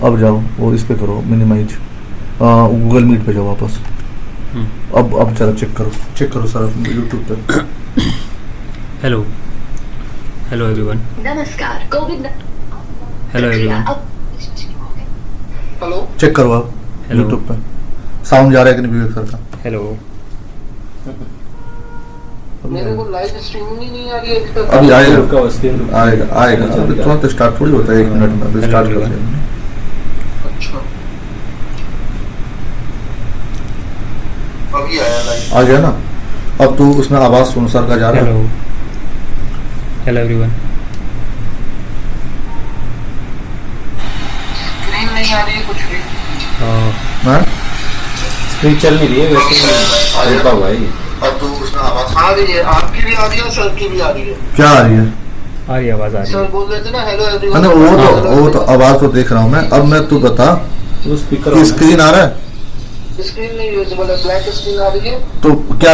अब जाओ वो इस पे करो मिनिमाइज, गूगल मीट पे जाओ वापस। अब चलो चेक करो सर यूट्यूब पे। Hello everyone. नमस्कार Covid. Hello everyone. Hello check करो आप यूट्यूब पे साउंड जा रहा है कि नहीं विवेक सर का। हेलो। मेरे को लाइव स्ट्रीमिंग ही नहीं आ रही है। अभी आएगा अभी तुरंत स्टार्ट थोड़ी होता है, 1 मिनट में अभी स्टार्ट कर देंगे। अच्छा अभी आया लाइव आ गया ना। अब तो उसमें आवाज सुन सर का जा रहा है। Hello everyone. स्क्रीन नहीं आ रही है कुछ भी। हाँ स्क्रीन चल नहीं रही है वैसे ही भाई। अब तो उसमें आवाज आ रही है, आपकी भी आ रही है, सर की भी आ रही है। क्या आ रही है? आ रही आवाज आ रही सर है। बोल रहे थे ना हेलो एवरीवन। अरे वो तो आवाज तो देख रहा हूँ मैं। अब मैं तू बता वो स्पीकर स्क्रीन आ रहा है? स्क्रीन नहीं विजिबल है, ब्लैक स्क्रीन आ रही है। तो क्या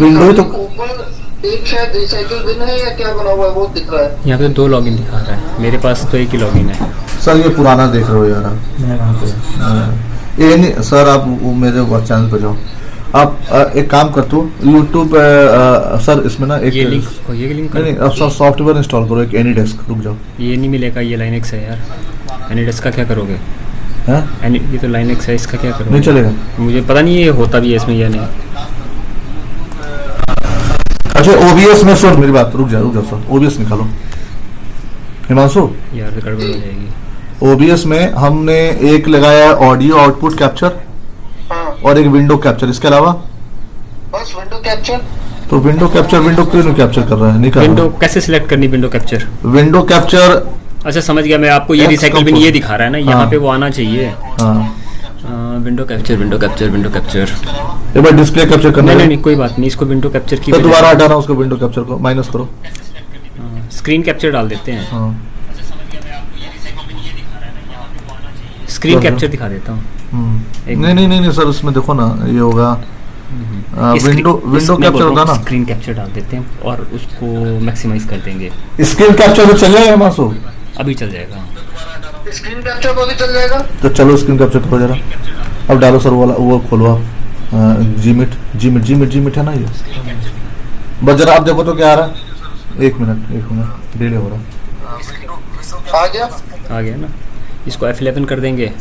विंडो तो ऊपर एक शायद रिसाइकिल बिन है या क्या बना हुआ है वो दिख रहा है। यहाँ पे 2 लॉगिन दिखा रहा है, मेरे पास तो एक ही लॉगिन है। सर ये पुराना देख रहे हो यार आप। मैं कहाँ पे? ये नहीं सर, आप वो मेरे चैनल पे जाओ। आप एक काम कर तू यूट्यूब सर इसमें ना एक ये लिंक नहीं अब सर सॉफ्टवेयर इंस्टॉल करो, एक एनी डेस्क। रुक जाओ, ये नहीं मिलेगा, ये लाइनेक्स है यार। एनीडेस्क का क्या करोगे? हैं? ये तो लाइनेक्स है, इसका क्या करोगे? नहीं चलेगा। मुझे पता नहीं ये होता भी है इसमें या नहीं। अच्छा ओबीएस में सुन मेरी बात, रुक जाओ सर, ओबीएस निकालो हिमांशु। यार तो गड़बड़ हो जाएगी। ओबीएस में हमने एक लगाया है ऑडियो आउटपुट कैप्चर और एक विंडो कैप्चर। इसके अलावा बस विंडो कैप्चर। तो विंडो क्यों नहीं कैप्चर कर रहा है? नहीं कर रहा। विंडो कैसे सिलेक्ट करनी? Window capture. विंडो कैप्चर अच्छा समझ गया मैं। आपको ये X रिसाइकिल बिन ये दिखा रहा है ना, यहाँ हाँ। पे वो आना चाहिए। हाँ विंडो कैप्चर। एक बार डिस्प्ले कैप्चर करना है। नहीं कोई बात नहीं, इसको विंडो कैप्चर की तो दोबारा हटाना उसको, विंडो कैप्चर को माइनस करो, स्क्रीन कैप्चर डाल देते हैं। हाँ स्क्रीन कैप्चर दिखा देता हूँ। नहीं सर उसमें देखो ना ये होगा विंडो कैप्चर होगा ना। स्क्रीन कैप्चर डाल देते हैं और उसको मैक्सिमाइज कर देंगे। स्क्रीन कैप्चर तो चल जाएगा मासो, अभी चल जाएगा। स्क्रीन कैप्चर तो भी चल जाएगा। तो चलो स्क्रीन कैप्चर करो जरा। अब डालो सर वाला वो खोलो आप जीमिट है ना ये। बस जरा आप देखो तो क्या आ रहा है। 1 मिनट डिले हो रहा। आ गया ना। इसको F11 कर देंगे।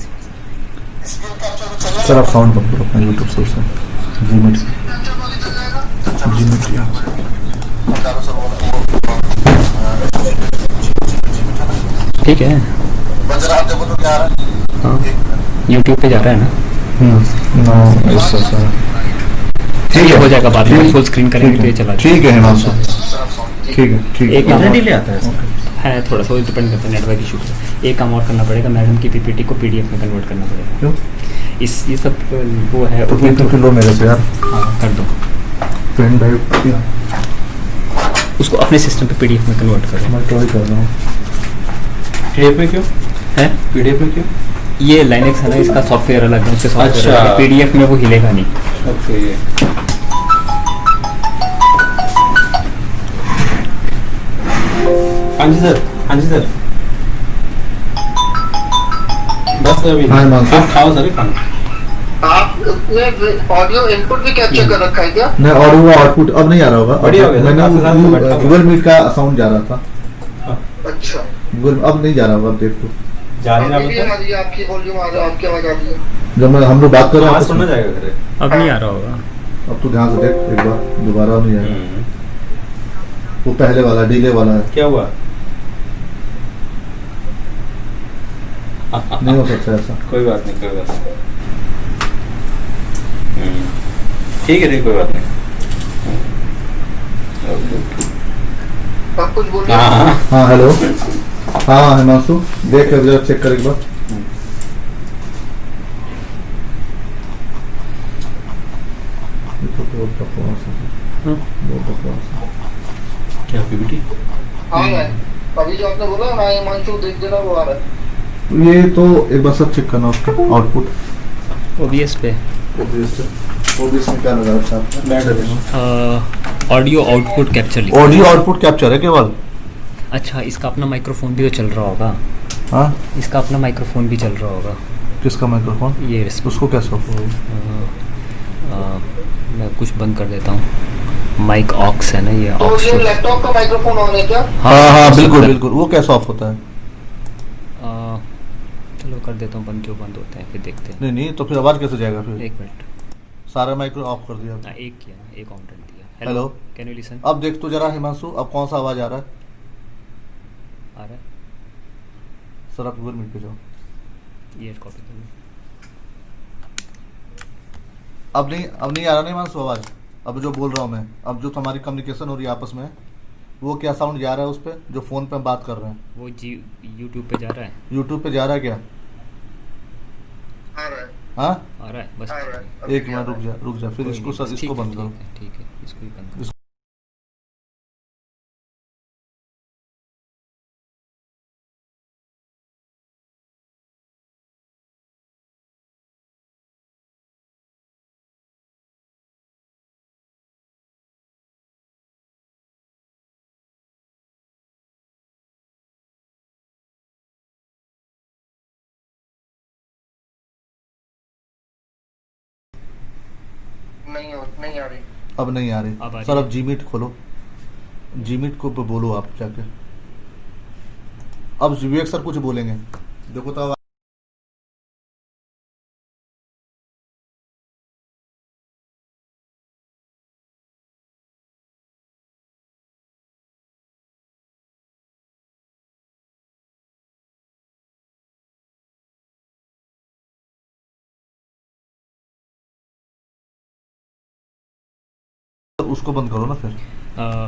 सर आप साउंड बंद करो अपना यूट्यूब से उससे। जीमिट ठीक है। बस जरा आप देखो तो क्या आ रहा है। हाँ यूट्यूब पे जा रहा है ना। ठीक है, हो जाएगा बाद में फुल स्क्रीन करेंगे तो ये चला। ठीक है हिमांशु, ठीक है। एक काम डिले आता है थोड़ा सा डिपेंड करता है नेटवर्क इशू पे। एक काम और करना पड़ेगा, मैडम की पीपीटी को पीडीएफ में कन्वर्ट करना पड़ेगा। क्यों? ये सब वो है। तो प्रिंट लो मेरे से यार। हाँ कर दो। पेन ड्राइव उसको अपने सिस्टम पे पीडीएफ में कन्वर्ट करो। मैं ट्राई कर रहा हूँ। पीडीएफ में क्यों है? पीडीएफ में क्यों? ये लाइनेक्स है ना, इसका सॉफ्टवेयर अलग है, उसके सॉफ्टवेयर अच्छा। पीडीएफ में वो हिलेगा नहीं। ओके हाँ जी सर बस अभी हाँ हिमांशु, आप खाओ सर खाना। आपने ऑडियो इनपुट भी कैप्चर कर रखा है क्या? नहीं ऑडियो आउटपुट अब नहीं आ रहा होगा। बढ़िया हो गया, काफी साल से बैठा मैंने हुआ। गूगल मीट का साउंड जा रहा था। अच्छा गूगल अब नहीं जा रहा होगा, अब देख तो। जा रही ना अभी भी आ रही है आपकी वॉल्यूम, आपकी आवाज आ रही है। जब हम लोग बात कर रहे हाँ हैं सुनना जाएगा घर। अब नहीं आ रहा होगा। अब तो ध्यान से देख एक बार, दोबारा नहीं आएगा। वो पहले वाला डिले वाला है। क्या हुआ? नहीं हो सकता ऐसा। कोई बात नहीं ठीक है कोई बात नहीं। आप कुछ बोलिए। हाँ हेलो। हाँ हिमांशु देख जरा चेक कर एक बार। बहुत बकवास है। क्या पीपीटी? हाँ है अभी जो आपने बोला हाँ हिमांशु देख देना वो आ रहा है। ये तो एक बार सब चेक करना उसका आउटपुट। ओबीएस पे ओबीएस में क्या लगा रखा है? Audio output capture. Audio output capture है केवल। अच्छा इसका अपना माइक्रोफोन भी तो चल रहा होगा। हाँ, इसका अपना माइक्रोफोन भी चल रहा होगा। किसका माइक्रोफोन? ये इस- उसको कैसे ऑफ होगा? मैं कुछ बंद कर देता हूँ। माइक ऑक्स है ना ये तो ऑक्स। ये लैपटॉप का माइक्रोफोन ऑन है क्या? हाँ हाँ हो बिल्कुल सकता है। बिल्कुल, वो कैसे ऑफ होता है? चलो कर देता हूँ बंद, क्यों बंद होते हैं फिर देखते हैं। नहीं नहीं, तो फिर आवाज़ कैसे जाएगा फिर? एक मिनट। सारा माइक्रो ऑफ कर दिया। हाँ एक किया ना, एक ऑन कर दिया। Hello, can you listen? अब देख तो जरा हिमांशु, अब कौन सा आवाज़ आ रहा है? आ रहा है? सर आप गूगल मीट पे जाओ। ये कॉपी कर लो। अब नहीं आ रहा नहीं हिमांशु आवाज़? अब जो बोल रहा हूँ मैं, अब जो तुम्हारी कम्युनिकेशन हो रही है आपस में, वो क्या साउंड जा रहा है उस पर जो फ़ोन पे हम बात कर रहे हैं? वो जी यूट्यूब पे जा रहा है। यूट्यूब पे जा रहा है क्या? आ रहा है, हाँ, आ रहा है बस। आ रहा है। एक मिनट रुक जा, फिर कोई इसको नहीं, सर बस इसको ठीक है, बंद करो। ठीक है इसको ही बंद करो। नहीं आ रही। अब नहीं आ अब रही आ रही सर। है। अब जीमीट खोलो, जीमीट को बोलो आप जाके। अब विवेक सर कुछ बोलेंगे, देखो तो अब उसको बंद करो ना फिर।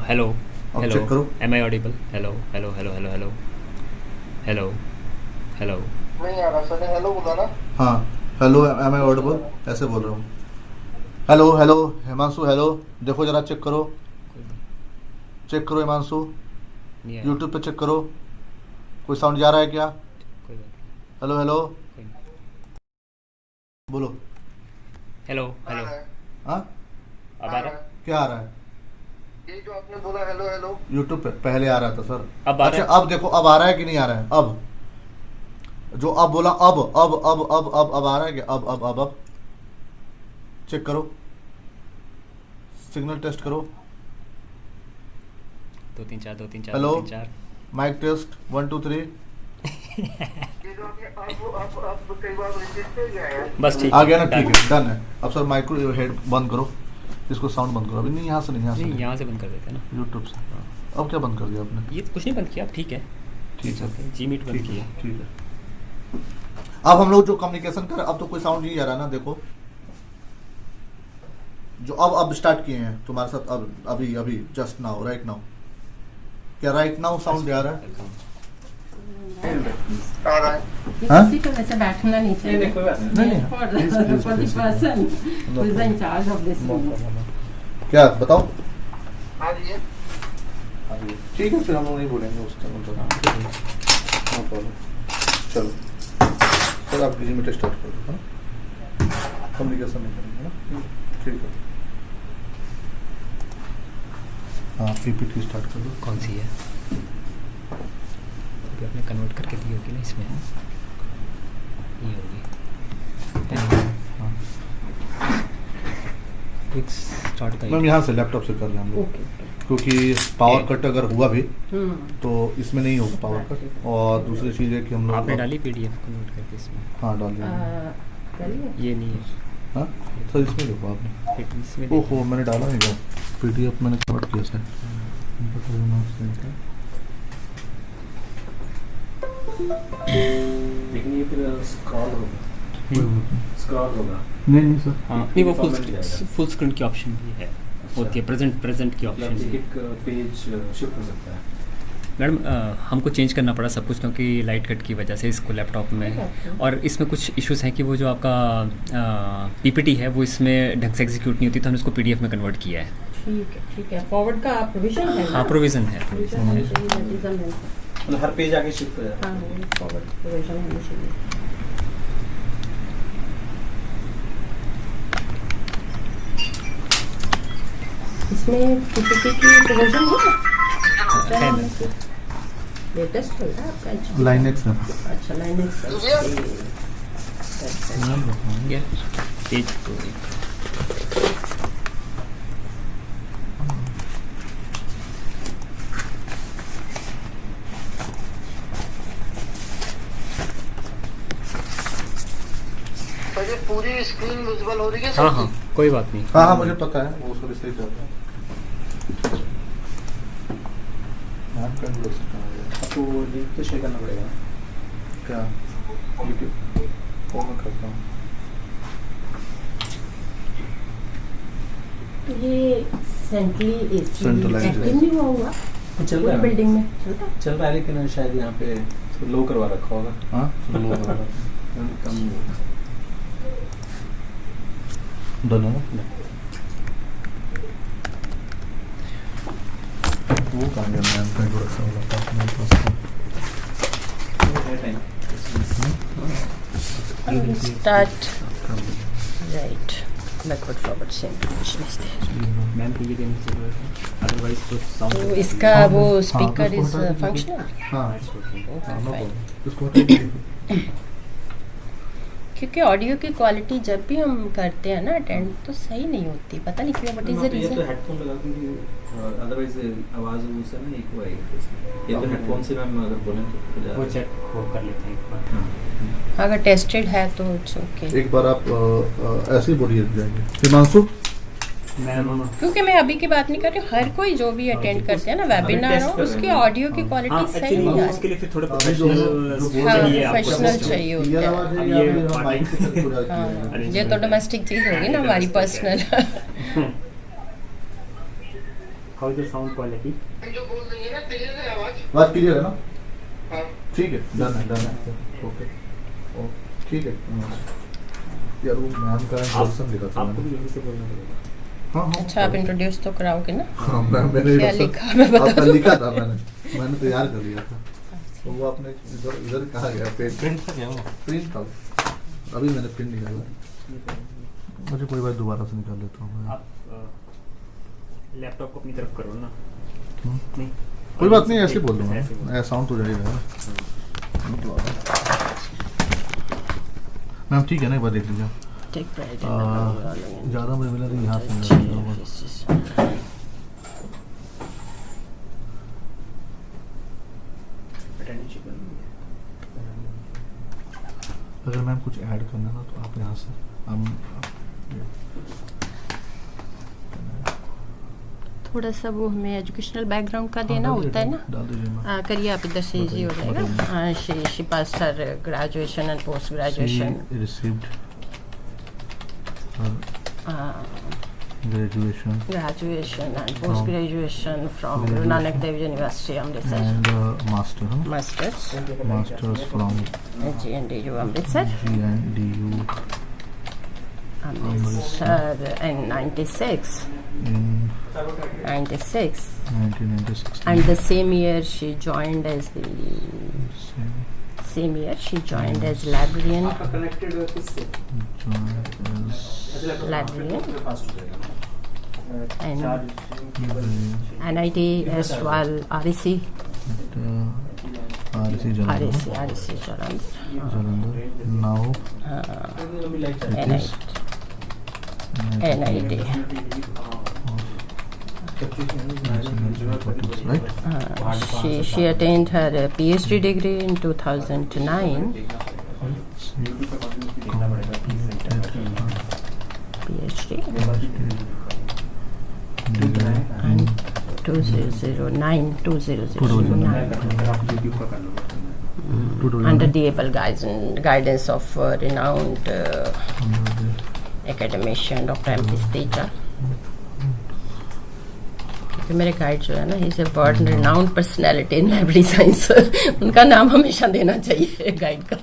हेलो अब हेलो, चेक करो। Am I audible? Hello hello hello hello hello hello hello. नहीं आ रहा सर ने हेलो बोला ना। हाँ, हेलो एम आई ऑडिबल ऐसे बोल रहा हूँ। हेलो हेलो हिमांशु, हेलो देखो जरा, चेक करो, चेक करो हिमांशु, नहीं आया। यूट्यूब पे चेक करो, कोई साउंड जा रहा है क्या? कोई बात नहीं, हेलो हेलो कोई नहीं। बोलो। हेलो आ हेलो। रहा है, अब हाँ, आ आ रहा रहा है? है। क्या आ रहा है? ये जो आपने बोला हेलो हेलो, यूट्यूब पे पहले आ रहा था सर। अब आ अच्छा रहा है? अब देखो, अब आ रहा है कि नहीं आ रहा है? अब जो अब बोला, अब आ रहा है क्या? अब चेक करो, सिग्नल टेस्ट करो। 2 3 4 2 3 4 हेलो 2 3 4। Mic test 1 2 3। ये जो आपने अब कई बार रजिस्टर किया है। बस ठीक आ गया ना? done। ठीक है, डन है। अब सर माइक्रो हेड बंद करो, इसको साउंड बंद करो। अभी नहीं, यहाँ से नहीं, यहाँ से नहीं नहीं, यहाँ से बंद कर देते हैं ना। यूट्यूब से। अब क्या बंद कर दिया आपने? ये तो कुछ नहीं बंद किया, अब ठीक है। ठीक है, जी मीट बंद ठीक किया। है, ठीक है। अब हम लोग जो कम्युनिकेशन कर, अब तो कोई साउंड नहीं आ रहा ना, देखो जो अब स्टार्ट किए हैं तुम्हारे साथ, अब अभी अभी जस्ट नाउ, राइट नाउ, क्या राइट नाउ साउंड आ रहा है? आ रहा है। हाँ? किसी को वैसे बैठना नहीं चाहिए। नहीं, नहीं। For Please, please, the please. person who is in charge of this room. क्या बताओ? आ रही है। ठीक है, फिर हम लोग नहीं बोलेंगे उस टाइम तो। नो प्रॉब्लम, चलो सर आप लिमिट स्टार्ट कर दो। कम्युनिकेशन नहीं करेंगे ना, ठीक है। हाँ, पीपीटी स्टार्ट कर दो। कौन सी है? अभी आपने कन्वर्ट करके दी होगी ना इसमें। ये होगी। हाँ, क्विक स्टार्ट का। मैम यहाँ से लैपटॉप से कर रहे हैं हम लोग, क्योंकि पावर कट अगर हुआ भी तो इसमें नहीं होगा पावर कट। और दूसरी चीज़ है कि हम लोग आपने डाली पीडीएफ कन्वर्ट करके इसमें? हाँ डाल दिया। करिए। ये नहीं है। हाँ सर, इसमें देखो आपने। फिर इसमें ओहो, मैंने डाला नहीं था पीडीएफ, मैंने कन्वर्ट किया सर। लेकिन ये फिर स्क्रॉल होगा, स्क्रॉल होगा। नहीं नहीं सर, हाँ नहीं, वो Format जाएगा। फुल स्क्रीन की ऑप्शन भी है, होती है। प्रेजेंट की ऑप्शन मतलब भी। एक पेज शिफ्ट हो सकता है। मैडम हमको चेंज करना पड़ा सब कुछ, क्योंकि लाइट कट की वजह से इसको लैपटॉप में। और इसमें कुछ इश्यूज हैं कि वो जो आपका पीपीटी है वो इसमें ढंग से एग्जीक्यूट नहीं होती, तो हमने इसको पीडीएफ में कन्वर्ट किया है। ठीक है। फॉरवर्ड का प्रोविजन है। हाँ प्रोविज़न है। प्रोविजन होनी चाहिए, नोटिज्म है। मतलब हर पेज आगे शिफ्ट हो जाता है। हाँ, फॉरवर्ड प्रोविजन होनी चाहिए। इसमें पीपीटी की प्रोविजन है। लेटेस्ट चल रहा है आपका HP? लाइनेक्स है। अच्छा लाइनेक्स ये पेज तो तो ये पूरी स्क्रीन विजिबल हो रही है हाँ सबकी? हाँ कोई बात नहीं। हाँ हाँ मुझे पता है, वो सब इसलिए चलता है। मैम का इंट्रोडक्शन कहाँ है? आपको लिंक तो शेयर करना पड़ेगा ना। क्या यूट्यूब वो मैं करता हूँ। तो ये सेंट्रली Centralized एक्टिव नहीं हुआ हुआ चल पूरी रहा है बिल्डिंग में चलता है? चल रहा है, लेकिन शायद यहाँ पे लो करवा रखा होगा। हाँ कम डन है ना? वो कहाँ गया मैम का इंट्रोडक्शन वाला पार्ट मेरे पास था। Start right backward forward same position is there. Ma'am को ये देने की जरूरत है, अदरवाइज तो तो साउंड इसका हाँ, वो हाँ, स्पीकर तो इज उसको हटा दीजिए। फंक्शनल। हाँ ओके फाइन। इसको हटा दीजिए। क्योंकि ऑडियो की क्वालिटी जब भी हम करते हैं ना अटेंड तो सही नहीं होती, पता नहीं क्यों, बट इज द ये तो रीजन। हेडफोन लगा दूंगी, अदरवाइज आवाज उससे ना इको आएगी। ये तो हेडफोन से मैम अगर बोलें तो वो चेक हो कर लेते हैं एक बार। अगर टेस्टेड है तो इट्स ओके। एक बार आप ऐसे ही बोलिए जाएंगे। हिमांशु मैम क्योंकि मैं अभी की बात नहीं कर रही हूँ, हर कोई जो भी अटेंड करते हैं ना वेबिनार टेस्ट हो कर रहे उसकी हैं। ऑडियो की हाँ क्वालिटी सही एक्चुअली नहीं उसके आती। लिए फिर थोड़ा अभी जो प्रोफेशनल हाँ, चाहिए आपको प्रोफेशनल सिस्टम। चाहिए होता क्लियर है। आवाज है अब या ये फिर बात- माइक से कट हो जाती हाँ, है? ये तो डोमेस्टिक चीज होगी ना हमारी personal. How is the sound quality? जो बोल रही है ना क्लियर है आवाज? बात क्लियर है ना? हाँ। ठीक है, डन है। ओके ठीक है। यार वो मैम का इंट्रोडक्शन लिखा था आपको मैंने। भी यहीं से बोलना पड़ेगा। हाँ अच्छा आप इंट्रोड्यूस तो कराओगे ना? हाँ मैम मैंने क्या इंट्रोडक्शन लिखा मैं बता आपका दूँ। लिखा था, मैंने तैयार कर लिया था। तो वो आपने इधर कहा गया प्रिंट था क्या? वो प्रिंट था, अभी मैंने प्रिंट निकाला। मुझे कोई बात दोबारा से निकाल लेता हूँ मैं। आप लैपटॉप को अपनी तरफ करो ना। हम्म। नहीं कोई बात नहीं, ऐसे ही बोल दूंगा ऐसे बोल। मैं, साउंड तो जाएगा। मैम ठीक है ना, एक बार देख लीजिए। टेक प्राइड ज़्यादा मुझे मिला नहीं, यहाँ से मिला होगा। अगर मैम कुछ ऐड करना ना तो आप यहाँ से हम थोड़ा सा वो हमें एजुकेशनल बैकग्राउंड का देना होता है ना। डाल दीजिए मैम। करिए आप इधर से इजी हो जाएगा। She pass her graduation and post graduation. She received her graduation graduation and post graduation from Guru Nanak Dev University Amritsar. and master, huh? Masters Masters from GNDU Amritsar GNDU Amritsar in 96 in 96 1996. and the same year she joined as the Same joined as librarian connected है किससे? joined as librarian and librarian NIT as well REC at RC Jalandhar. Jalandhar. Now it is NIT right? she attained her PhD degree in 2009 PhD and 2009 under the able guidance of renowned academician Dr. M.P. Steja. क्योंकि मेरे guide जो है ना, he is a world renowned personality in library science. उनका नाम हमेशा देना चाहिए गाइड का।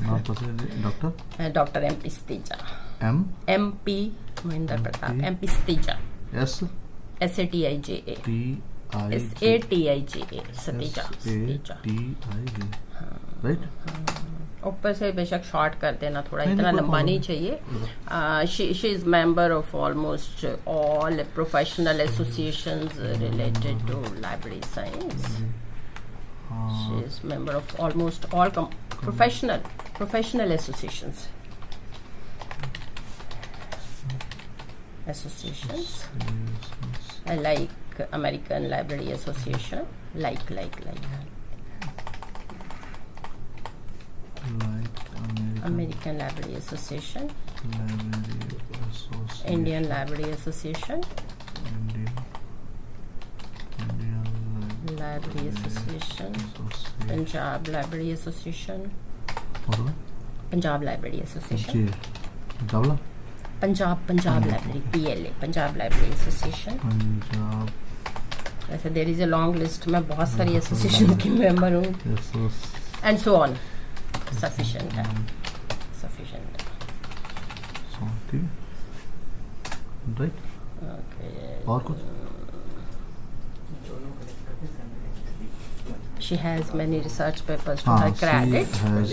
नाम पता है doctor doctor M P Satija. M MP Mahendra Pratap MP Satija S SATIJA T I SATIJA Satija Satija. SATIJ right? ऊपर से बेशक शॉर्ट कर देना, थोड़ा नहीं, इतना कोई लंबा प्रॉब्लम नहीं चाहिए। She is member of almost all professional associations related to library science She is member of almost all professional associations. I like American Library Association. Like. American Library Association. Indian Library Association. Library Association. Punjab Library Association. Punjab Library Association. Punjab Library, PLA, Punjab Library Association. ऐसे there is a long list. मैं बहुत सारी association की member हूँ. And so on. Sufficient है. Right. Okay. और कुछ? She has many research papers to her credit. She has.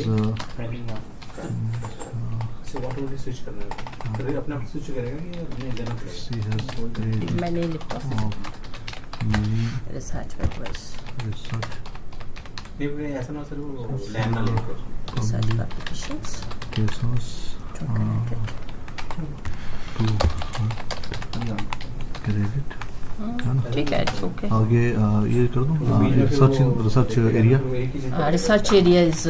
So what will switch करना है? फिर अपने आप switch करेगा कि नहीं देना पड़ेगा? She has created Many many research papers. research नहीं ऐसा ना सर वो land ना लेकर Research publications. papers To credit. to credit. ठीक है, it's okay. आगे ये कर दूँ research area. Research area is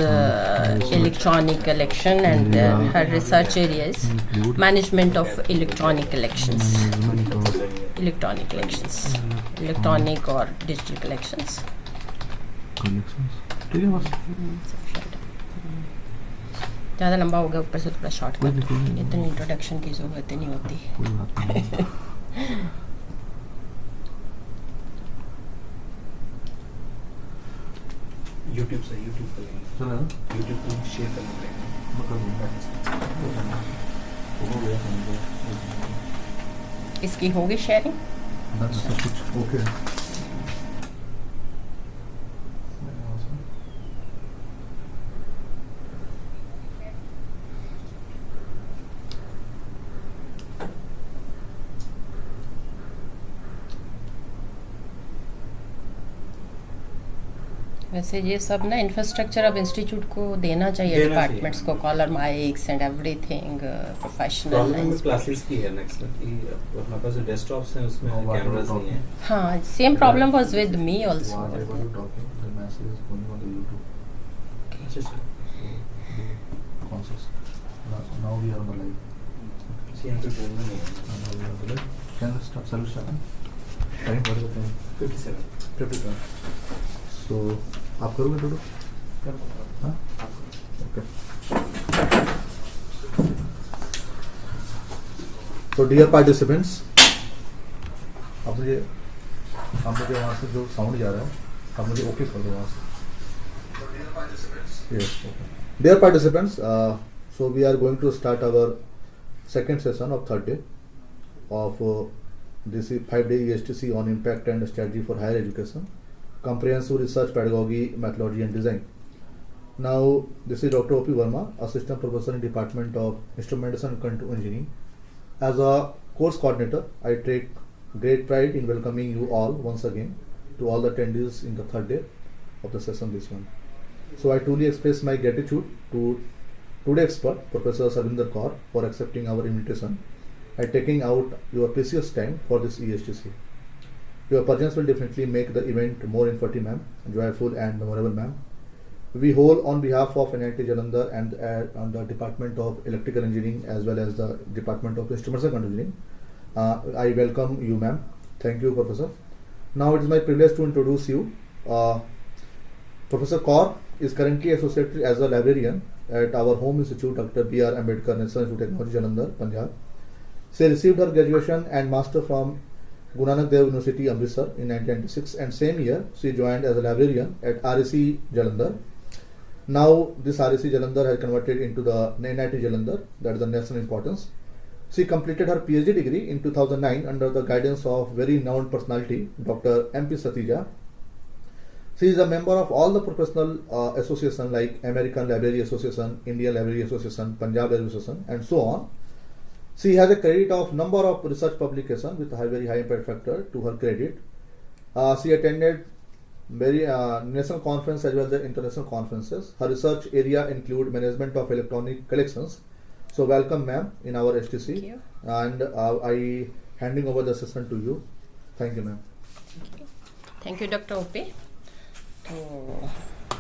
electronic collection, and her research area is management of electronic collections. Electronic or digital collections. ठीक है बस. ज़्यादा लंबा हो गया, ऊपर से थोड़ा शॉर्ट कर. कोई नहीं. इतनी इंट्रोडक्शन की जरूरत नहीं होती. कोई बात नहीं. YouTube से YouTube करेंगे. चलो YouTube को शेयर करना पड़ेगा. इसकी होगी शेयरिंग. सब कुछ ओके. वैसे ये सब ना इंफ्रास्ट्रक्चर अब इंस्टीट्यूट को देना चाहिए, डिपार्टमेंट्स को, collar mics and everything professional. Problem classes की है नेक्स्ट कि हमारे पास जो डेस्कटॉप्स हैं उसमें कैमरास नहीं है. हाँ, same problem was with me also. Now we are on the live. यहाँ पे बोलना नहीं है. Can we start? Shall we start? Time what is the time? 57. So आप करोगे टोटो? हाँ? Okay. So dear participants, आप मुझे वहाँ से जो साउंड जा रहा है आप मुझे ओके कर दो वहाँ से. Yes. Okay. Dear participants, so we are going to start our second session of third day of this 5-day ESTC on impact and strategy for higher education, comprehensive research pedagogy, methodology and design. Now this is Dr. O.P. Verma, assistant professor in Department of Instrumentation and Control Engineering. As a course coordinator, I take great pride in welcoming you all once again to all the attendees in the third day of the session this one. So I truly express my gratitude to today's expert, Professor Sarvinder Kaur, for accepting our invitation and taking out your precious time for this ESTC. Your presence will definitely make the event more informative, ma'am, joyful and memorable, ma'am. We hold on behalf of NIT Jalandhar and the Department of Electrical Engineering as well as the Department of Instrumentation and Control Engineering. I welcome you, ma'am. Thank you, Professor. Now it is my privilege to introduce you. Professor Kaur is currently associated as a librarian at our home institute, Dr. B.R. Ambedkar National Institute of Technology, Jalandhar, Punjab. She received her graduation and master from Guru Nanak Dev University, Amritsar in 1996, and same year she joined as a librarian at REC Jalandhar. Now this REC Jalandhar has converted into the NIT Jalandhar, that is the national importance. She completed her PhD degree in 2009 under the guidance of very renowned personality, Dr. M.P. Satija. She is a member of all the professional associations like American Library Association, Indian Library Association, Punjab Library Association, and so on. She has a credit of number of research publications with a very high impact factor to her credit. She attended very national conference as well as the international conferences. Her research area include management of electronic collections. So welcome, ma'am, in our HTC. Thank you. And I handing over the session to you. Thank you, ma'am. Thank you, Dr. Ope. So,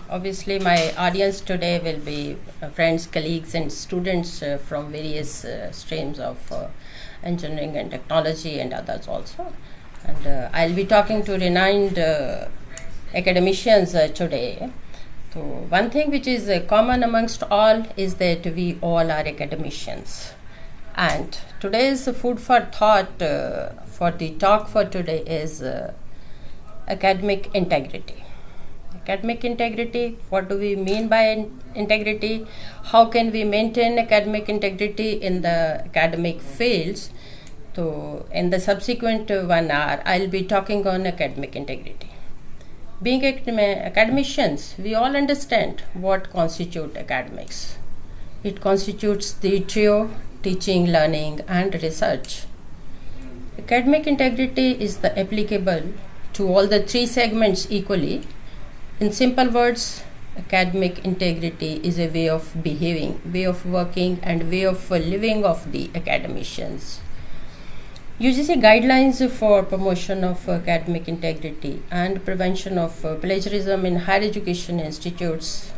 obviously, my audience today will be friends, colleagues, and students from various streams of engineering and technology and others also. And I'll be talking to renowned academicians today. So, one thing which is common amongst all is that we all are academicians. And today's food for thought for the talk for today is academic integrity. Academic integrity, what do we mean by integrity? How can we maintain academic integrity in the academic fields? So, in the subsequent 1 hour, I'll be talking on academic integrity. Being academicians, we all understand what constitutes academics. It constitutes the trio: teaching, learning, and research. Academic integrity is the applicable to all the three segments equally. In simple words, academic integrity is a way of behaving, way of working, and way of living of the academicians. UGC guidelines for promotion of academic integrity and prevention of plagiarism in higher education institutes,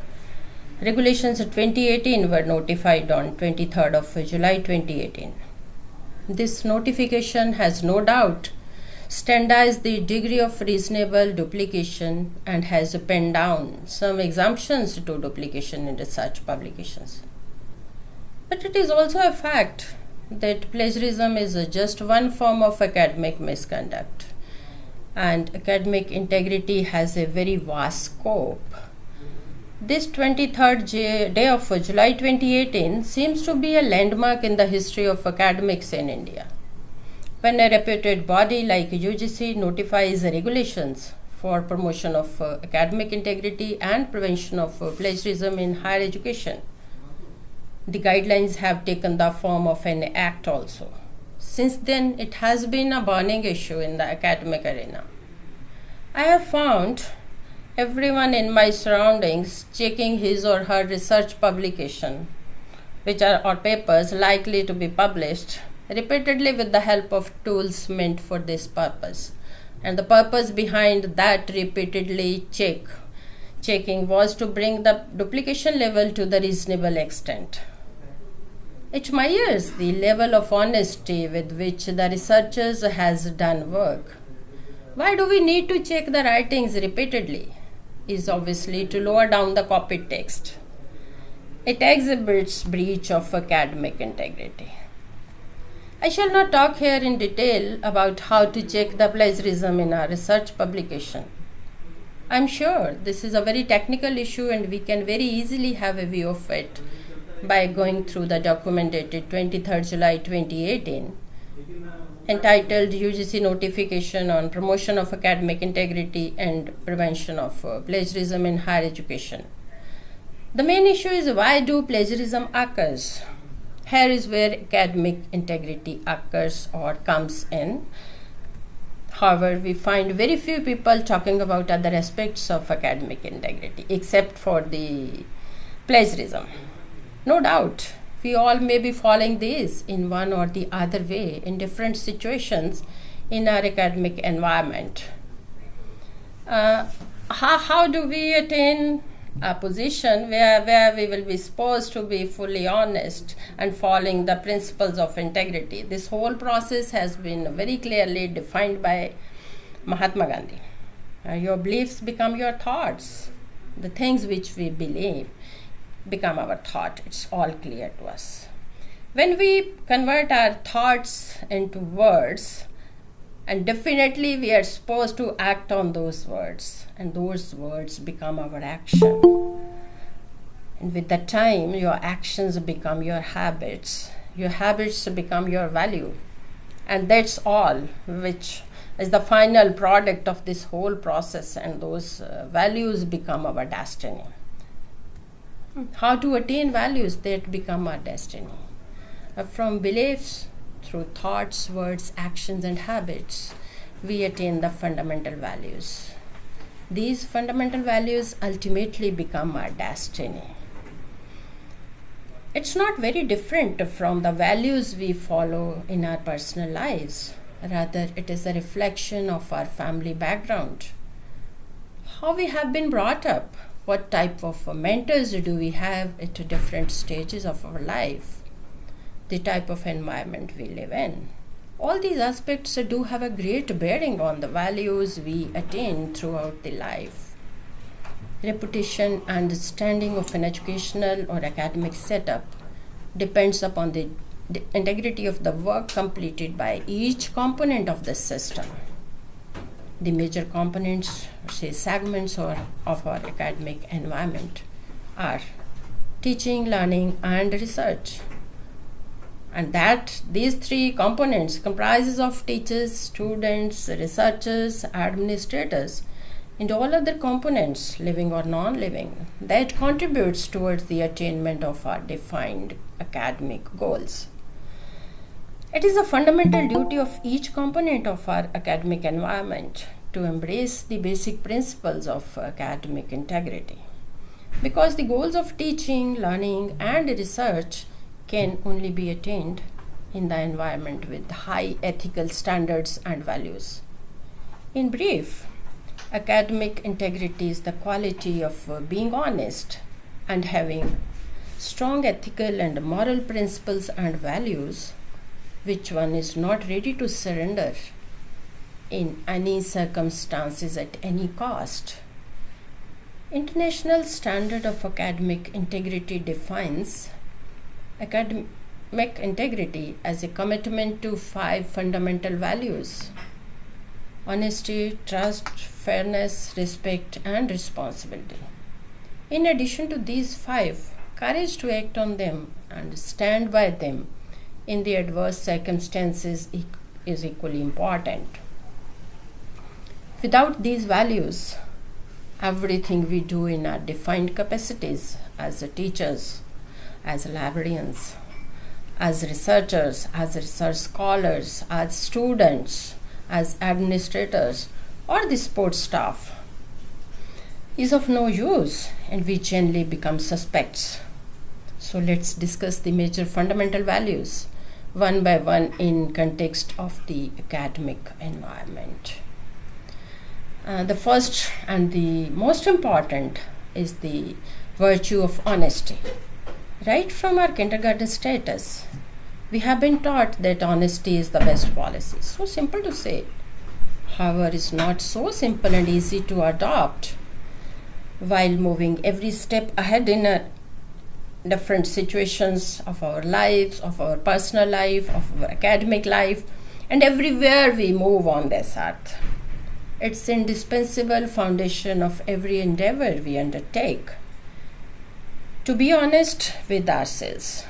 regulations 2018 were notified on 23rd of July 2018. This notification has no doubt standardized the degree of reasonable duplication and has penned down some exemptions to duplication in research publications. But it is also a fact that plagiarism is just one form of academic misconduct, and academic integrity has a very vast scope. This 23rd day of July 2018 seems to be a landmark in the history of academics in India, when a reputed body like UGC notifies regulations for promotion of academic integrity and prevention of plagiarism in higher education. The guidelines have taken the form of an act also. Since then, it has been a burning issue in the academic arena. I have found everyone in my surroundings checking his or her research publication, which are or papers likely to be published, repeatedly with the help of tools meant for this purpose. And the purpose behind that repeatedly checking was to bring the duplication level to the reasonable extent. It measures the level of honesty with which the researchers has done work. Why do we need to check the writings repeatedly? Is obviously to lower down the copied text. It exhibits breach of academic integrity. I shall not talk here in detail about how to check the plagiarism in our research publication. I am sure this is a very technical issue and we can very easily have a view of it by going through the document dated 23rd July 2018 entitled UGC Notification on Promotion of Academic Integrity and Prevention of Plagiarism in Higher Education. The main issue is, why do plagiarism occurs? Here is where academic integrity occurs or comes in. However, we find very few people talking about other aspects of academic integrity except for the plagiarism. No doubt, we all may be following this in one or the other way in different situations in our academic environment. How do we attain a position where we will be supposed to be fully honest and following the principles of integrity? This whole process has been very clearly defined by Mahatma Gandhi. Your beliefs become your thoughts. The things which we believe become our thought. It's all clear to us. When we convert our thoughts into words, and definitely we are supposed to act on those words, and those words become our action. And with the time, your actions become your habits become your value, and that's all which is the final product of this whole process, and those values become our destiny. How to attain values that become our destiny? From beliefs, through thoughts, words, actions, and habits, we attain the fundamental values. these fundamental values ultimately become our destiny. It's not very different from the values we follow in our personal lives. Rather, it is a reflection of our family background, how we have been brought up, what type of mentors do we have at different stages of our life, the type of environment we live in. All these aspects do have a great bearing on the values we attain throughout the life. Reputation and understanding of an educational or academic setup depends upon the integrity of the work completed by each component of the system. The major components, say segments of our academic environment, are teaching, learning, and research. And that these three components comprises of teachers, students, researchers, administrators, and all other components, living or non-living, that contributes towards the attainment of our defined academic goals. It is a fundamental duty of each component of our academic environment to embrace the basic principles of academic integrity, because the goals of teaching, learning, and research can only be attained in the environment with high ethical standards and values. In brief, academic integrity is the quality of being honest and having strong ethical and moral principles and values, which one is not ready to surrender in any circumstances at any cost. International Standard of Academic Integrity defines academic integrity as a commitment to 5 fundamental values: honesty, trust, fairness, respect, and responsibility. In addition to these 5, courage to act on them and stand by them in the adverse circumstances is equally important. Without these values, everything we do in our defined capacities as teachers, as librarians, as researchers, as research scholars, as students, as administrators, or the sports staff is of no use, and we generally become suspects. So let's discuss the major fundamental values one by one in context of the academic environment. The first and the most important is the virtue of honesty. Right from our kindergarten status, we have been taught that honesty is the best policy. So simple to say, however, is not so simple and easy to adopt while moving every step ahead in different situations of our lives, of our personal life, of our academic life, and everywhere we move on this earth. It's indispensable foundation of every endeavor we undertake to be honest with ourselves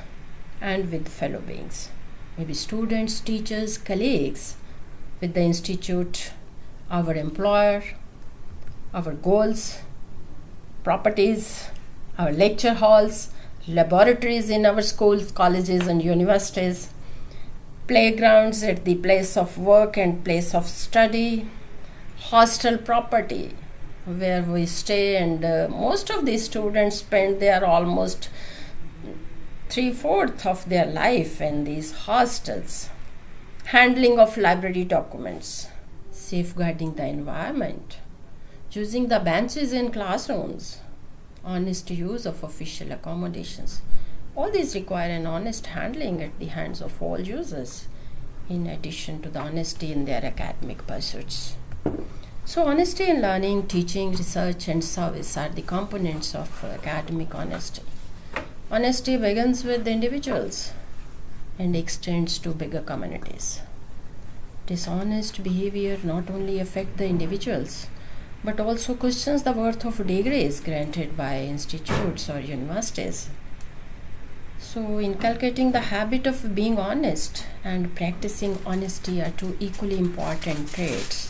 and with fellow beings, maybe students, teachers, colleagues, with the institute, our employer, our goals, properties, our lecture halls, laboratories in our schools, colleges, and universities, playgrounds at the place of work and place of study, hostel property where we stay, and most of the students spend there almost 3/4 of their life in these hostels. Handling of library documents, safeguarding the environment, using the benches in classrooms, honest use of official accommodations. All these require an honest handling at the hands of all users, in addition to the honesty in their academic pursuits. So honesty in learning, teaching, research, and service are the components of academic honesty. Honesty begins with the individuals and extends to bigger communities. Dishonest behavior not only affects the individuals, but also questions the worth of degrees granted by institutes or universities. So inculcating the habit of being honest and practicing honesty are two equally important traits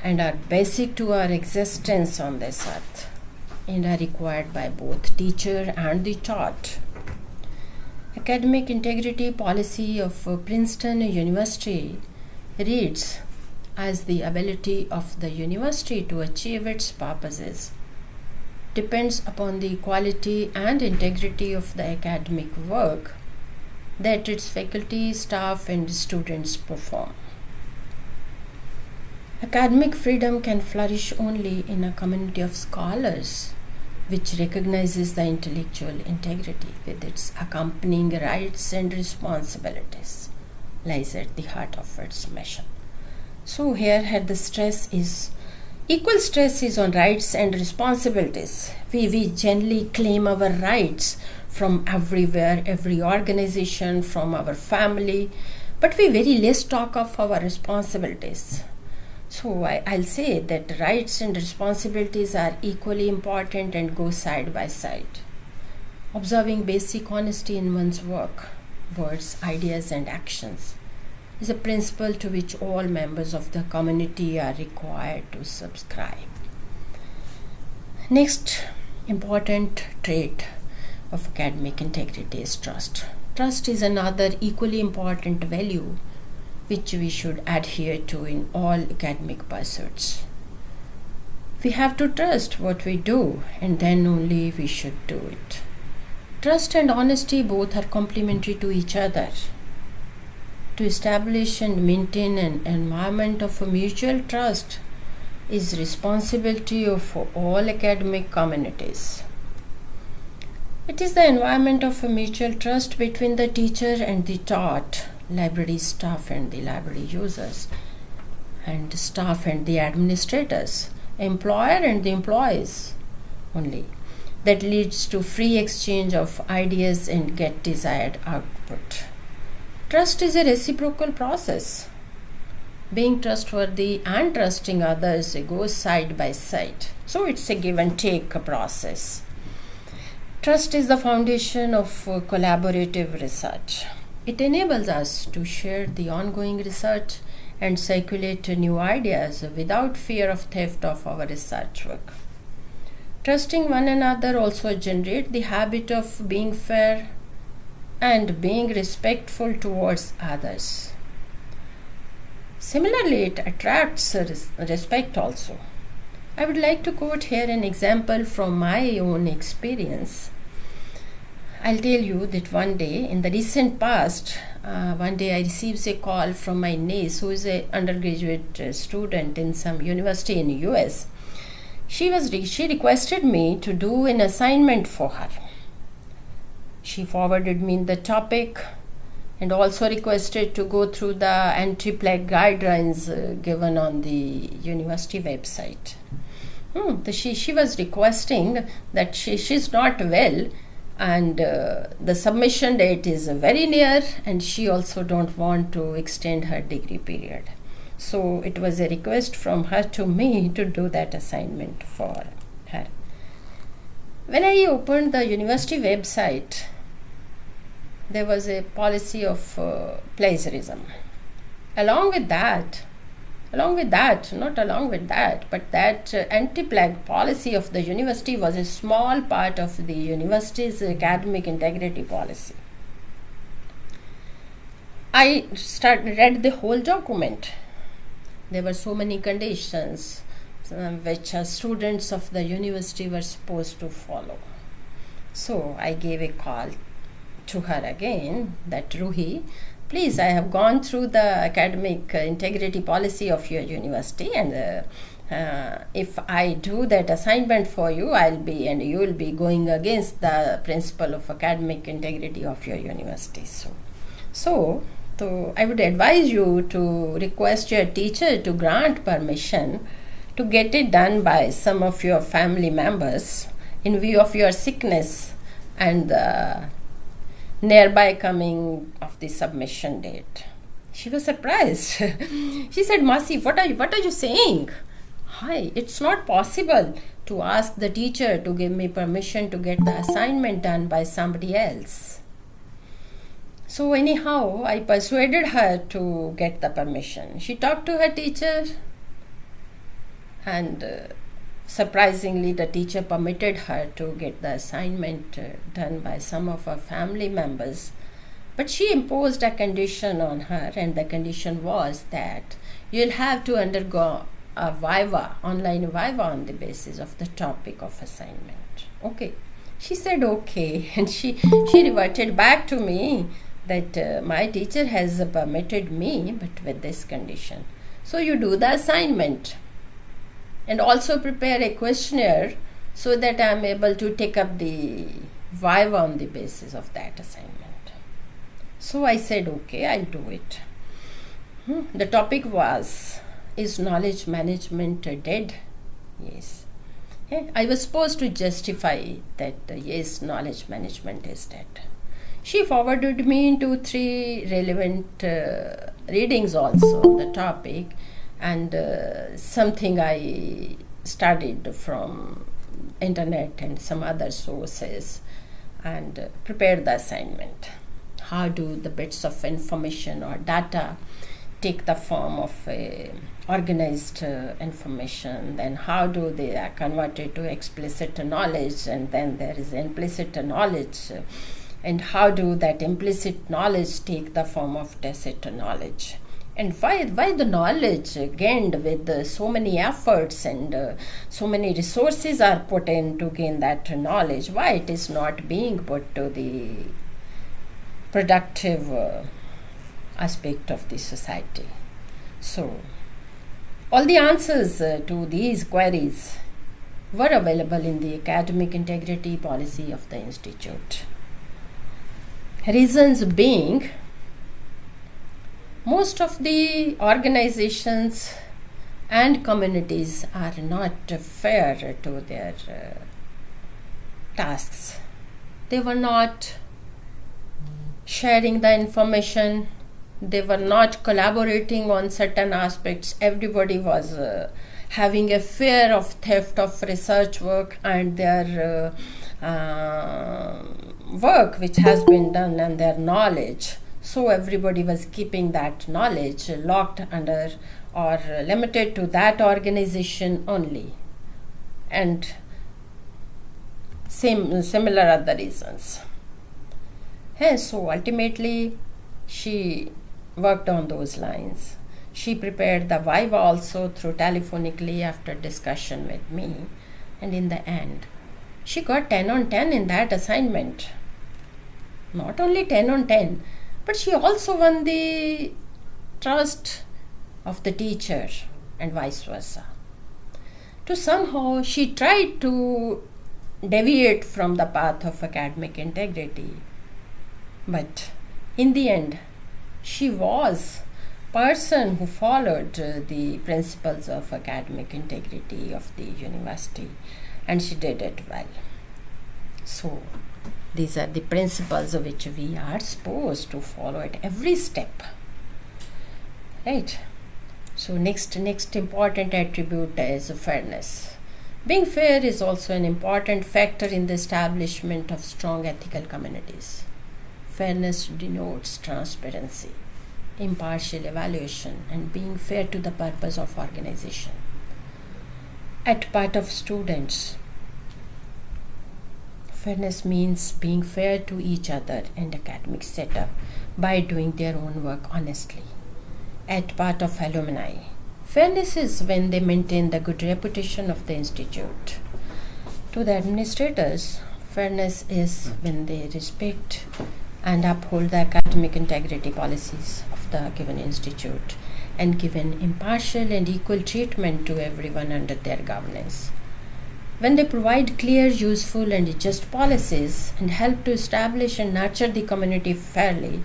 and are basic to our existence on this earth and are required by both teacher and the taught. Academic integrity policy of Princeton University reads as the ability of the university to achieve its purposes depends upon the quality and integrity of the academic work that its faculty, staff, and students perform. Academic freedom can flourish only in a community of scholars which recognizes the intellectual integrity with its accompanying rights and responsibilities lies at the heart of its mission. So here equal stress is on rights and responsibilities. We generally claim our rights from everywhere, every organization, from our family, but we very less talk of our responsibilities. So I'll say that rights and responsibilities are equally important and go side by side. Observing basic honesty in one's work, words, ideas, and actions is a principle to which all members of the community are required to subscribe. Next important trait of academic integrity is trust. Trust is another equally important value which we should adhere to in all academic pursuits. We have to trust what we do, and then only we should do it. Trust and honesty both are complementary to each other. To establish and maintain an environment of mutual trust is responsibility of all academic communities. It is the environment of mutual trust between the teacher and the taught, library staff and the library users, and staff and the administrators, employer and the employees only, that leads to free exchange of ideas and get desired output. Trust is a reciprocal process. Being trustworthy and trusting others goes side by side. So it's a give and take process. Trust is the foundation of collaborative research. It enables us to share the ongoing research and circulate new ideas without fear of theft of our research work. Trusting one another also generates the habit of being fair and being respectful towards others. Similarly, it attracts respect also. I would like to quote here an example from my own experience. I'll tell you that one day in the recent past, I received a call from my niece who is an undergraduate student in some university in US. She requested me to do an assignment for her. She forwarded me the topic and also requested to go through the anti-plague guidelines given on the university website. She was requesting that she's not well and the submission date is very near and she also don't want to extend her degree period. So it was a request from her to me to do that assignment for her. When I opened the university website, there was a policy of plagiarism. That anti-plague policy of the university was a small part of the university's academic integrity policy. I read the whole document. There were so many conditions which students of the university were supposed to follow. So I gave a call to her again that Ruhi, please, I have gone through the academic integrity policy of your university and if I do that assignment for you, you will be going against the principle of academic integrity of your university. So I would advise you to request your teacher to grant permission to get it done by some of your family members in view of your sickness and the nearby coming of the submission date. She was surprised. She said, Masi, what are you saying? Hi, it's not possible to ask the teacher to give me permission to get the assignment done by somebody else. So anyhow, I persuaded her to get the permission. She talked to her teacher and surprisingly, the teacher permitted her to get the assignment done by some of her family members. But she imposed a condition on her, and the condition was that you'll have to undergo a viva, online viva on the basis of the topic of assignment. Okay. She said okay, and she reverted back to me that my teacher has permitted me, but with this condition. So you do the assignment and also prepare a questionnaire so that I am able to take up the viva on the basis of that assignment. So I said okay, I'll do it. The topic was, is knowledge management dead? Yes. I was supposed to justify that yes, knowledge management is dead. She forwarded me into 3 relevant readings also on the topic, and something I studied from internet and some other sources, and prepared the assignment. How do the bits of information or data take the form of organized information, then how do they are converted to explicit knowledge, and then there is implicit knowledge, and how do that implicit knowledge take the form of tacit knowledge, and why the knowledge gained with so many efforts and so many resources are put in to gain that knowledge, why it is not being put to the productive aspect of the society. So all the answers to these queries were available in the academic integrity policy of the institute. Reasons being, most of the organizations and communities are not fair to their tasks. They were not sharing the information. They were not collaborating on certain aspects. Everybody was having a fear of theft of research work and their work which has been done and their knowledge. So everybody was keeping that knowledge locked under or limited to that organization only. And similar other reasons. So ultimately she worked on those lines. She prepared the viva also through telephonically after discussion with me, and in the end she got 10 on 10 in that assignment. Not only 10 on 10, but she also won the trust of the teacher and vice versa. To somehow she tried to deviate from the path of academic integrity, but in the end she was person who followed the principles of academic integrity of the university, and she did it well. So these are the principles which we are supposed to follow at every step, right? So next important attribute is fairness. Being fair is also an important factor in the establishment of strong ethical communities. Fairness denotes transparency, impartial evaluation, and being fair to the purpose of organization. At part of students, fairness means being fair to each other and academic setup by doing their own work honestly. At part of alumni, fairness is when they maintain the good reputation of the institute. To the administrators, fairness is when they respect and uphold the academic integrity policies of the given institute and give an impartial and equal treatment to everyone under their governance. When they provide clear, useful, and just policies and help to establish and nurture the community fairly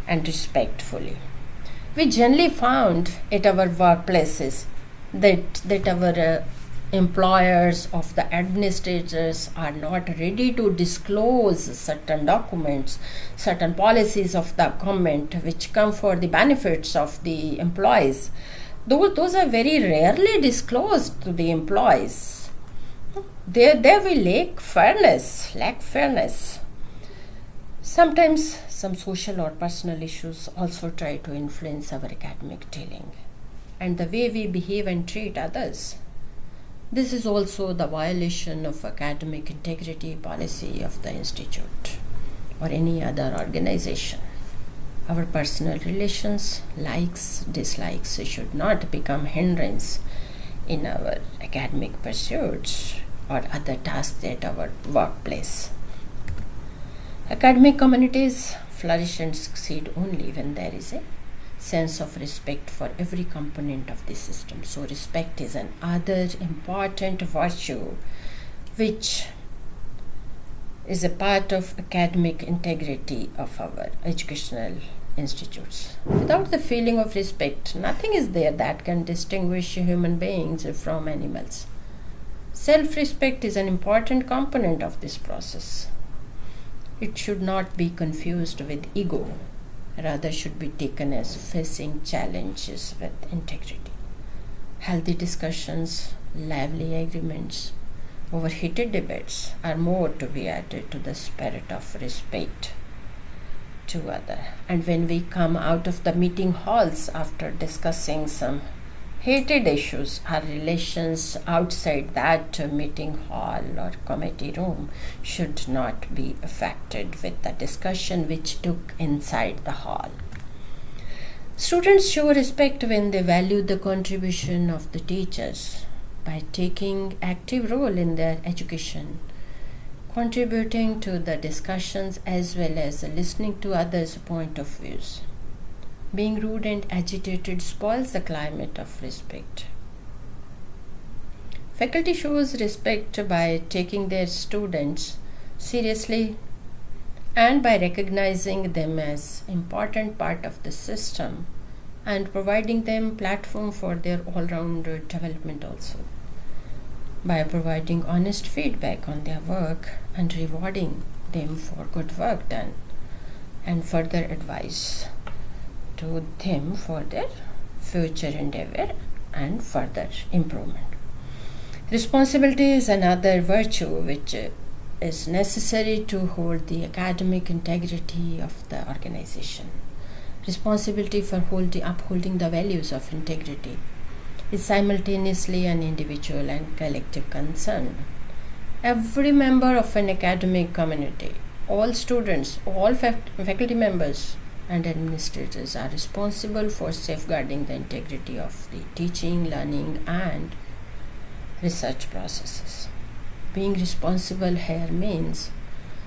and respectfully. We generally found at our workplaces that our employers of the administrators are not ready to disclose certain documents, certain policies of the government which come for the benefits of the employees. Those are very rarely disclosed to the employees. There we lack fairness. Sometimes some social or personal issues also try to influence our academic dealing and the way we behave and treat others. This is also the violation of academic integrity policy of the institute or any other organization. Our personal relations, likes, dislikes should not become hindrance in our academic pursuits or other tasks at our workplace. Academic communities flourish and succeed only when there is a sense of respect for every component of the system. So respect is another important virtue which is a part of academic integrity of our educational institutes. Without the feeling of respect, nothing is there that can distinguish human beings from animals. Self-respect is an important component of this process. It should not be confused with ego, rather should be taken as facing challenges with integrity. Healthy discussions, lively agreements, overheated debates are more to be added to the spirit of respect to other. And when we come out of the meeting halls after discussing some heated issues, our relations outside that meeting hall or committee room should not be affected with the discussion which took inside the hall. Students show respect when they value the contribution of the teachers by taking active role in their education, contributing to the discussions as well as listening to others' point of views. Being rude and agitated spoils the climate of respect. Faculty shows respect by taking their students seriously and by recognizing them as important part of the system and providing them platform for their all-round development also. By providing honest feedback on their work and rewarding them for good work done and further advice to them for their future endeavor and further improvement. Responsibility is another virtue which is necessary to hold the academic integrity of the organization. Responsibility for upholding the values of integrity is simultaneously an individual and collective concern. Every member of an academic community, all students, all faculty members and administrators are responsible for safeguarding the integrity of the teaching, learning and research processes. Being responsible here means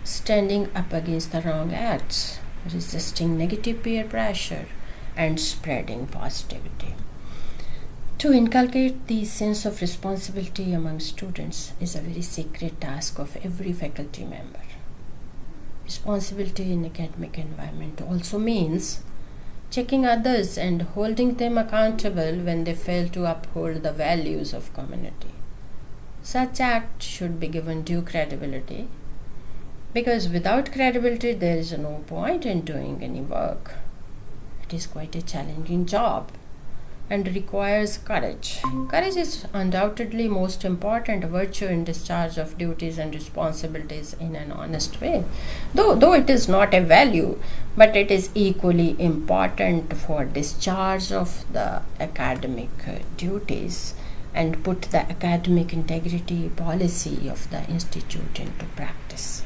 standing up against the wrong acts, resisting negative peer pressure and spreading positivity. To inculcate the sense of responsibility among students is a very sacred task of every faculty member. Responsibility in academic environment also means checking others and holding them accountable when they fail to uphold the values of community. Such act should be given due credibility because without credibility there is no point in doing any work. It is quite a challenging job and requires courage. Courage is undoubtedly most important virtue in discharge of duties and responsibilities in an honest way. Though it is not a value, but it is equally important for discharge of the academic duties and put the academic integrity policy of the institute into practice.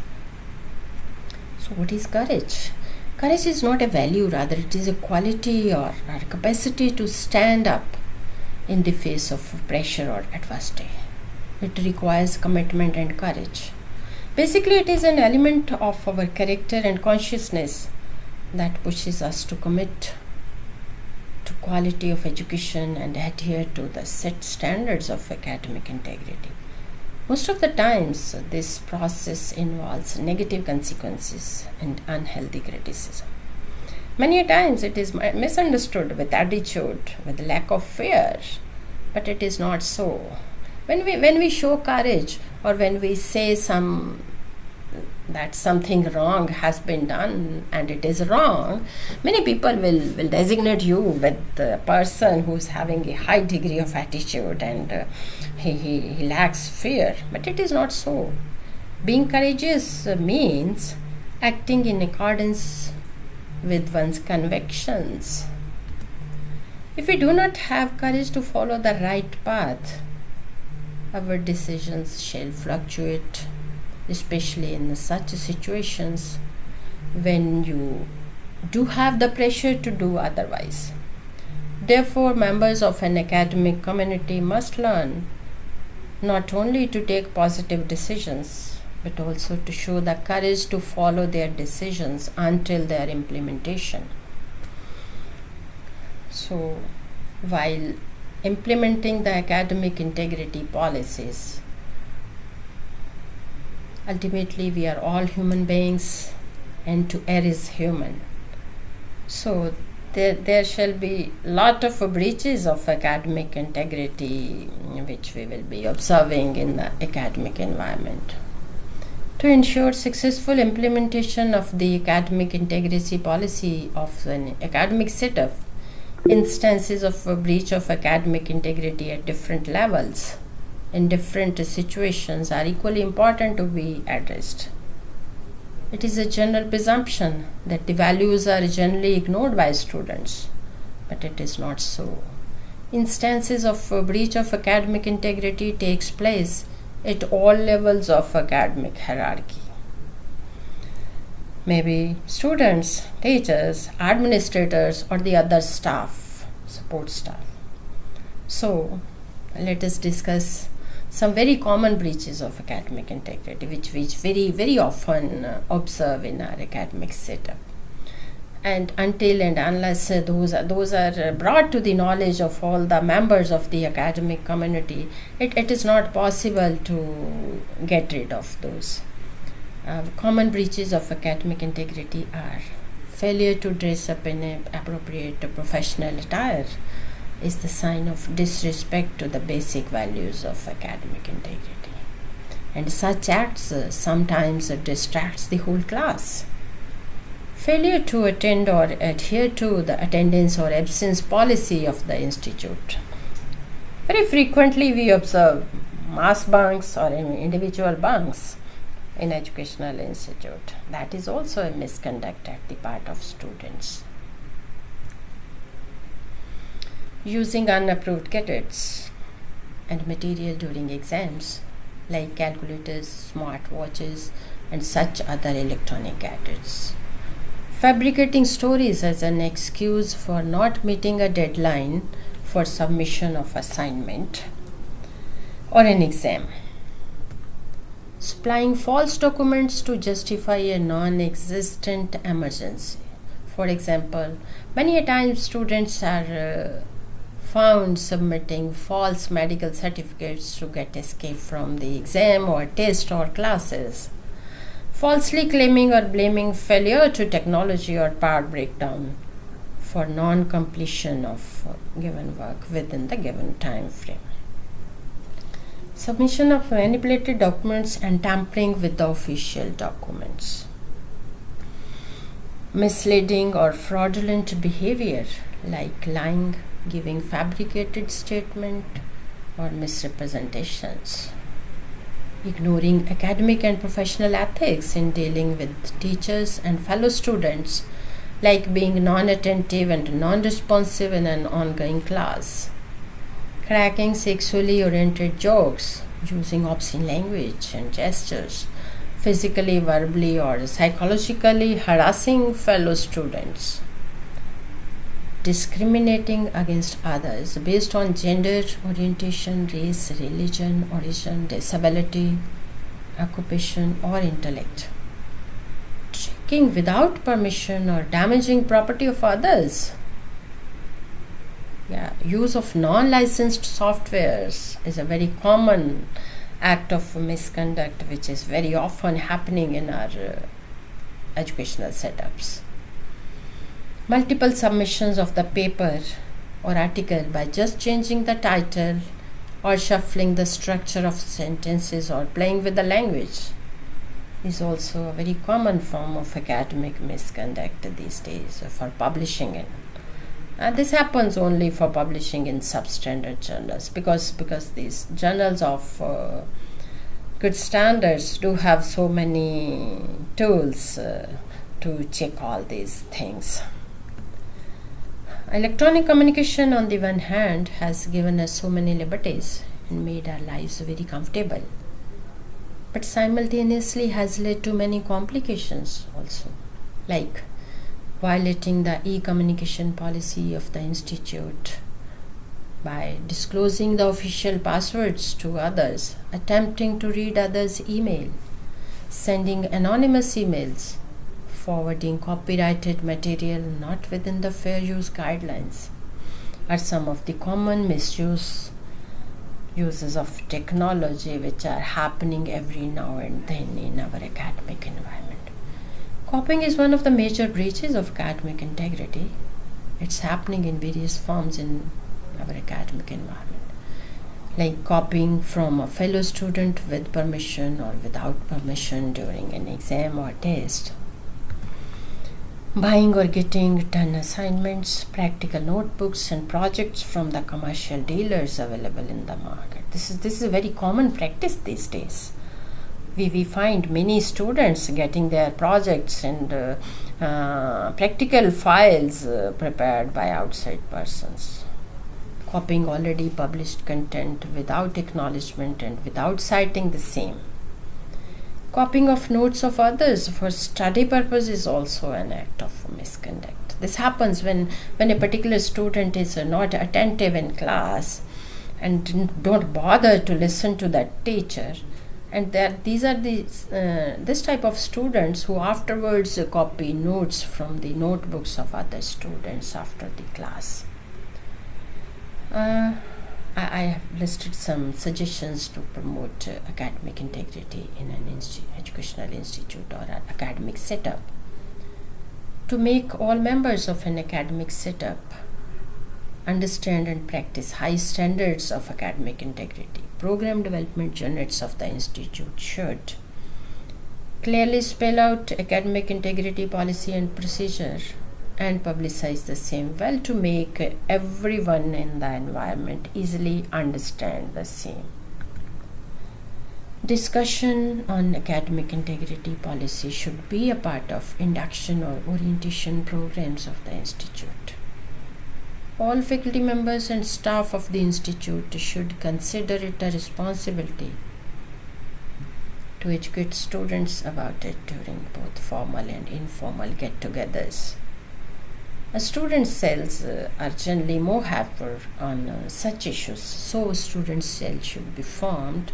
So what is courage? Courage is not a value, rather it is a quality or a capacity to stand up in the face of pressure or adversity. It requires commitment and courage. Basically, it is an element of our character and consciousness that pushes us to commit to quality of education and adhere to the set standards of academic integrity. Most of the times, this process involves negative consequences and unhealthy criticism. Many times it is misunderstood with attitude, with lack of fear, but it is not so. When we show courage or when we say that something wrong has been done and it is wrong, many people will designate you with the person who's having a high degree of attitude and he lacks fear, but it is not so. Being courageous means acting in accordance with one's convictions. If we do not have courage to follow the right path, our decisions shall fluctuate, especially in such situations when you do have the pressure to do otherwise. Therefore, members of an academic community must learn not only to take positive decisions, but also to show the courage to follow their decisions until their implementation. So, while implementing the academic integrity policies, ultimately we are all human beings and to err is human. So there shall be lot of breaches of academic integrity which we will be observing in the academic environment. To ensure successful implementation of the academic integrity policy of an academic setup, instances of a breach of academic integrity at different levels in different situations are equally important to be addressed. It is a general presumption that the values are generally ignored by students, but it is not so. Instances of a breach of academic integrity takes place at all levels of academic hierarchy. Maybe students, teachers, administrators, or the other staff, support staff. So, let us discuss some very common breaches of academic integrity which very, very often observe in our academic setup. And until and unless those are brought to the knowledge of all the members of the academic community, it is not possible to get rid of those. Common breaches of academic integrity are failure to dress up in an appropriate professional attire is the sign of disrespect to the basic values of academic integrity. And such acts sometimes distracts the whole class. Failure to attend or adhere to the attendance or absence policy of the institute. Very frequently we observe mass bunks or individual bunks in educational institute. That is also a misconduct at the part of students. Using unapproved gadgets and material during exams like calculators, smart watches, and such other electronic gadgets. Fabricating stories as an excuse for not meeting a deadline for submission of assignment or an exam. Supplying false documents to justify a non-existent emergency. For example, many a times students are found submitting false medical certificates to get escape from the exam or test or classes, falsely claiming or blaming failure to technology or power breakdown for non-completion of given work within the given time frame. Submission of manipulated documents and tampering with the official documents. Misleading or fraudulent behavior like lying, giving fabricated statement or misrepresentations. Ignoring academic and professional ethics in dealing with teachers and fellow students, like being non-attentive and non-responsive in an ongoing class. Cracking sexually oriented jokes, using obscene language and gestures, physically, verbally, or psychologically harassing fellow students. Discriminating against others based on gender, orientation, race, religion, origin, disability, occupation, or intellect. Checking without permission or damaging property of others. Use of non-licensed softwares is a very common act of misconduct which is very often happening in our educational setups. Multiple submissions of the paper or article by just changing the title or shuffling the structure of sentences or playing with the language is also a very common form of academic misconduct these days for publishing it. This happens only for publishing in substandard journals because these journals of good standards do have so many tools to check all these things. Electronic communication, on the one hand, has given us so many liberties and made our lives very comfortable, but simultaneously has led to many complications also, like violating the e-communication policy of the institute by disclosing the official passwords to others, attempting to read others' email, sending anonymous emails, forwarding copyrighted material not within the fair use guidelines are some of the common uses of technology which are happening every now and then in our academic environment. Copying is one of the major breaches of academic integrity. It's happening in various forms in our academic environment, like copying from a fellow student with permission or without permission during an exam or test, buying or getting written assignments, practical notebooks and projects from the commercial dealers available in the market. This is a very common practice these days. We find many students getting their projects and practical files prepared by outside persons, copying already published content without acknowledgement and without citing the same. Copying of notes of others for study purpose is also an act of misconduct. This happens when a particular student is not attentive in class and don't bother to listen to that teacher, and these are this type of students who afterwards copy notes from the notebooks of other students after the class. I have listed some suggestions to promote academic integrity in an educational institute or an academic setup. To make all members of an academic setup understand and practice high standards of academic integrity, program development units of the institute should clearly spell out academic integrity policy and procedure and publicize the same well to make everyone in the environment easily understand the same. Discussion on academic integrity policy should be a part of induction or orientation programs of the institute. All faculty members and staff of the institute should consider it a responsibility to educate students about it during both formal and informal get-togethers. Student cells are generally more helpful on such issues, so student cells should be formed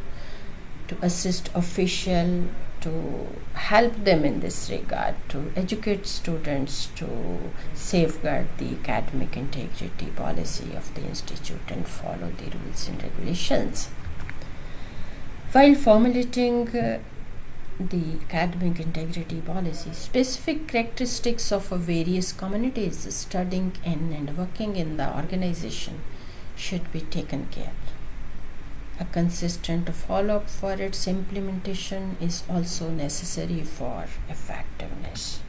to assist officials, to help them in this regard, to educate students to safeguard the academic integrity policy of the institute and follow the rules and regulations. While formulating the academic integrity policy, specific characteristics of various communities studying in and working in the organization should be taken care. A consistent follow-up for its implementation is also necessary for effectiveness.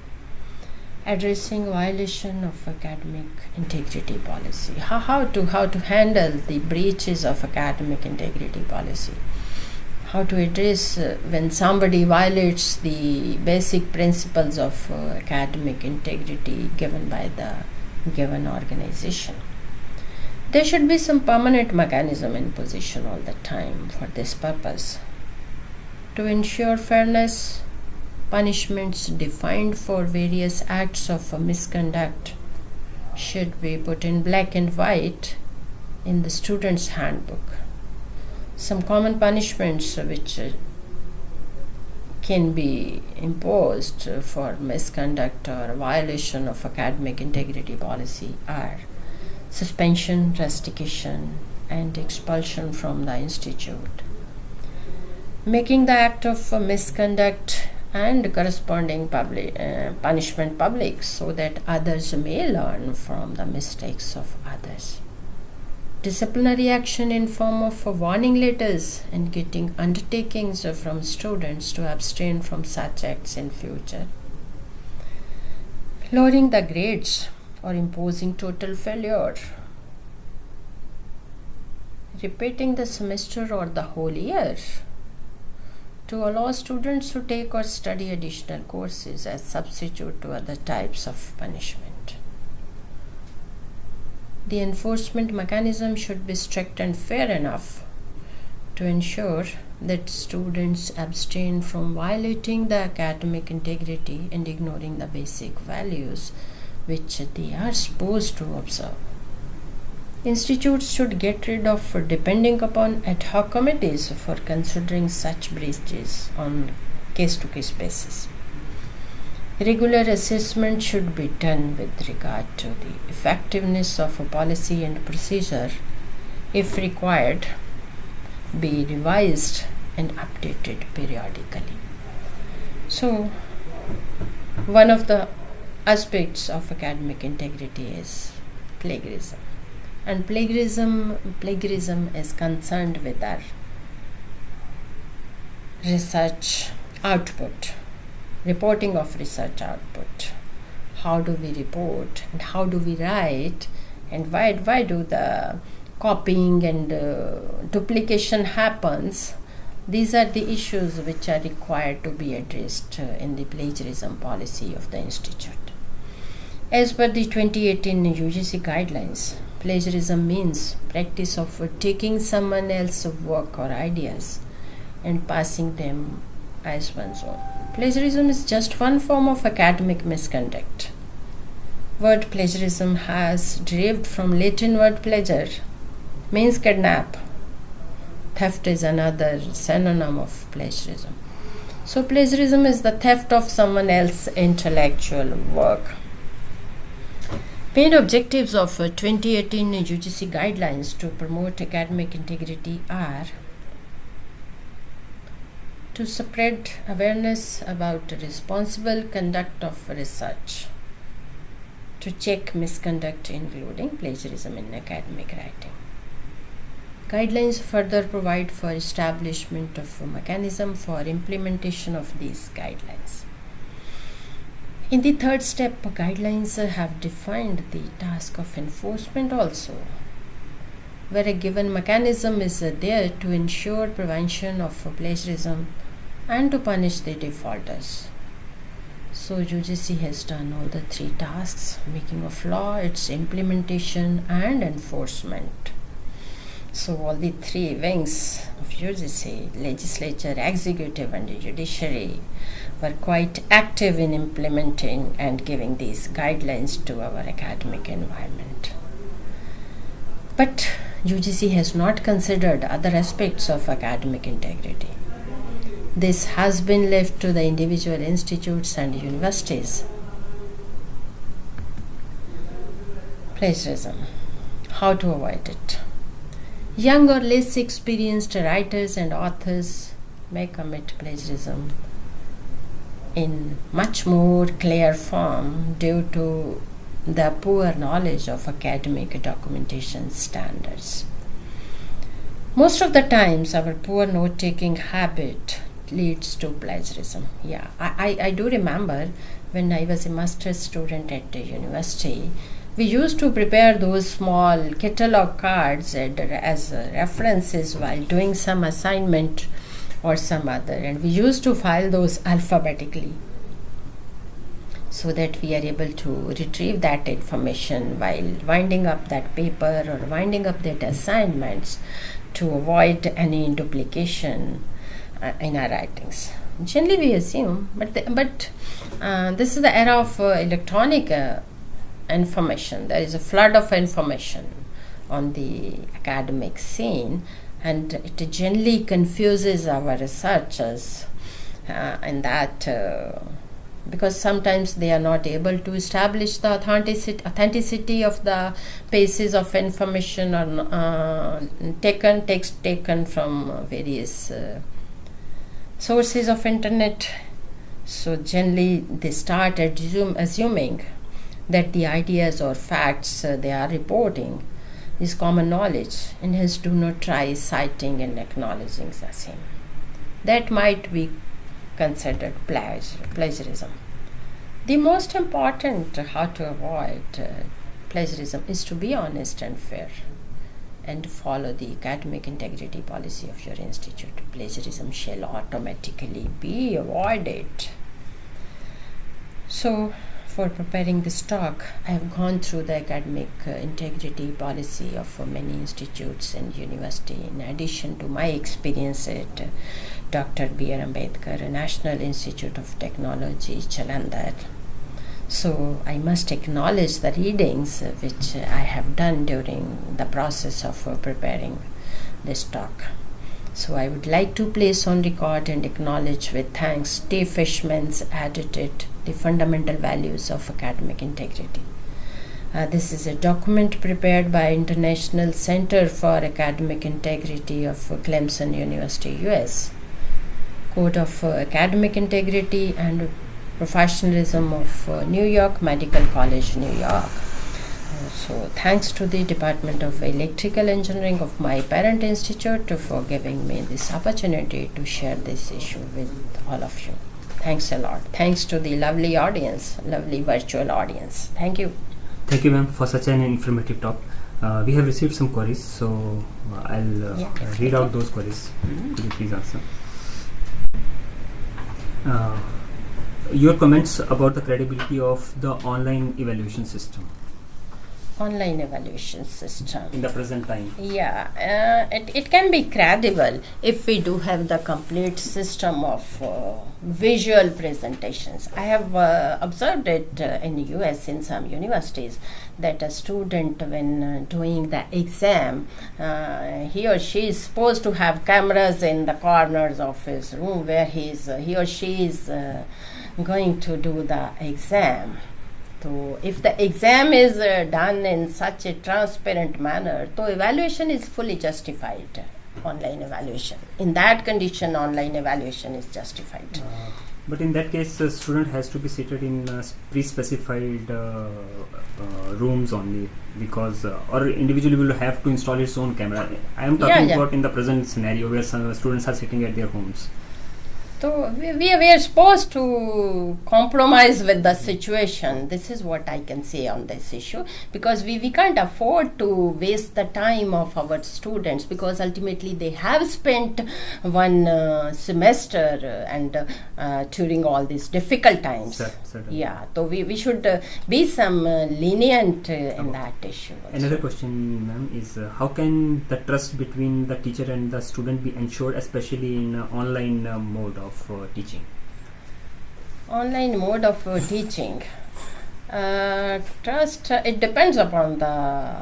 Addressing violation of academic integrity policy. How to handle the breaches of academic integrity policy. How to address when somebody violates the basic principles of academic integrity given by the given organization. There should be some permanent mechanism in position all the time for this purpose. To ensure fairness, punishments defined for various acts of misconduct should be put in black and white in the student's handbook. Some common punishments which can be imposed for misconduct or violation of academic integrity policy are suspension, rustication, and expulsion from the institute. Making the act of misconduct and corresponding punishment public so that others may learn from the mistakes of others. Disciplinary action in form of warning letters and getting undertakings from students to abstain from such acts in future. Lowering the grades or imposing total failure. Repeating the semester or the whole year to allow students to take or study additional courses as substitute to other types of punishment. The enforcement mechanism should be strict and fair enough to ensure that students abstain from violating the academic integrity and ignoring the basic values which they are supposed to observe. Institutes should get rid of depending upon ad hoc committees for considering such breaches on case-to-case basis. Regular assessment should be done with regard to the effectiveness of a policy and procedure. If required, be revised and updated periodically. So, one of the aspects of academic integrity is plagiarism. And plagiarism is concerned with our research output, reporting of research output. How do we report and how do we write, and why do the copying and duplication happens? These are the issues which are required to be addressed in the plagiarism policy of the institute. As per the 2018 UGC guidelines, plagiarism means practice of taking someone else's work or ideas and passing them as one's own. Plagiarism is just one form of academic misconduct. Word plagiarism has derived from Latin word pleasure, means kidnap. Theft is another synonym of plagiarism. So plagiarism is the theft of someone else's intellectual work. Main objectives of 2018 UGC guidelines to promote academic integrity are to spread awareness about responsible conduct of research, to check misconduct including plagiarism in academic writing. Guidelines further provide for establishment of a mechanism for implementation of these guidelines. In the third step, guidelines have defined the task of enforcement also, where a given mechanism is there to ensure prevention of plagiarism and to punish the defaulters. So UGC has done all the three tasks: making of law, its implementation and enforcement. So all the three wings of UGC, legislature, executive and judiciary, were quite active in implementing and giving these guidelines to our academic environment. But UGC has not considered other aspects of academic integrity. This has been left to the individual institutes and universities. Plagiarism. How to avoid it? Young or less experienced writers and authors may commit plagiarism in much more clear form due to the poor knowledge of academic documentation standards. Most of the times, our poor note-taking habit leads to plagiarism. Yeah, I do remember when I was a master's student at the university, we used to prepare those small catalog cards as references while doing some assignment or some other, and we used to file those alphabetically so that we are able to retrieve that information while winding up that paper or winding up that assignments to avoid any duplication in our writings. Generally we assume, but this is the era of electronic information. There is a flood of information on the academic scene, and it generally confuses our researchers in that because sometimes they are not able to establish the authenticity of the pieces of information or text taken from various sources of internet. So generally they start assuming that the ideas or facts they are reporting is common knowledge, and hence do not try citing and acknowledging the same. That might be considered plagiarism. The most important how to avoid plagiarism is to be honest and fair and follow the academic integrity policy of your institute. Plagiarism shall automatically be avoided. So, for preparing this talk, I have gone through the academic integrity policy of many institutes and university, in addition to my experience at Dr. B.R. Ambedkar National Institute of Technology, Jalandhar. So I must acknowledge the readings which I have done during the process of preparing this talk. So I would like to place on record and acknowledge with thanks Dave Fishman's edited The Fundamental Values of Academic Integrity. This is a document prepared by International Center for Academic Integrity of Clemson University, US. Code of Academic Integrity and Professionalism of New York Medical College, New York. So thanks to the Department of Electrical Engineering of my parent institute for giving me this opportunity to share this issue with all of you. Thanks a lot. Thanks to the lovely audience, lovely virtual audience. Thank you. Thank you, ma'am, for such an informative talk. We have received some queries, so I'll read out those queries. Could you please answer? Your comments about the credibility of the online evaluation system Online evaluation system. in the present time. Yeah, it can be credible if we do have the complete system of visual presentations. I have observed it in US in some universities that a student when doing the exam, he or she is supposed to have cameras in the corners of his room where he or she is going to do the exam. So if the exam is done in such a transparent manner, so evaluation is fully justified. Online evaluation. In that condition, online evaluation is justified. But in that case, a student has to be seated in pre-specified rooms only, because or individually will have to install its own camera. I am talking about in the present scenario where some students are sitting at their homes. So we are supposed to compromise with the situation. This is what I can say on this issue, because we can't afford to waste the time of our students, because ultimately they have spent one semester and during all these difficult times. Certainly. Yeah, so we should be some lenient in that issue also. Another question, ma'am, is how can the trust between the teacher and the student be ensured, especially in online mode of teaching? Online mode of teaching. Trust, it depends upon the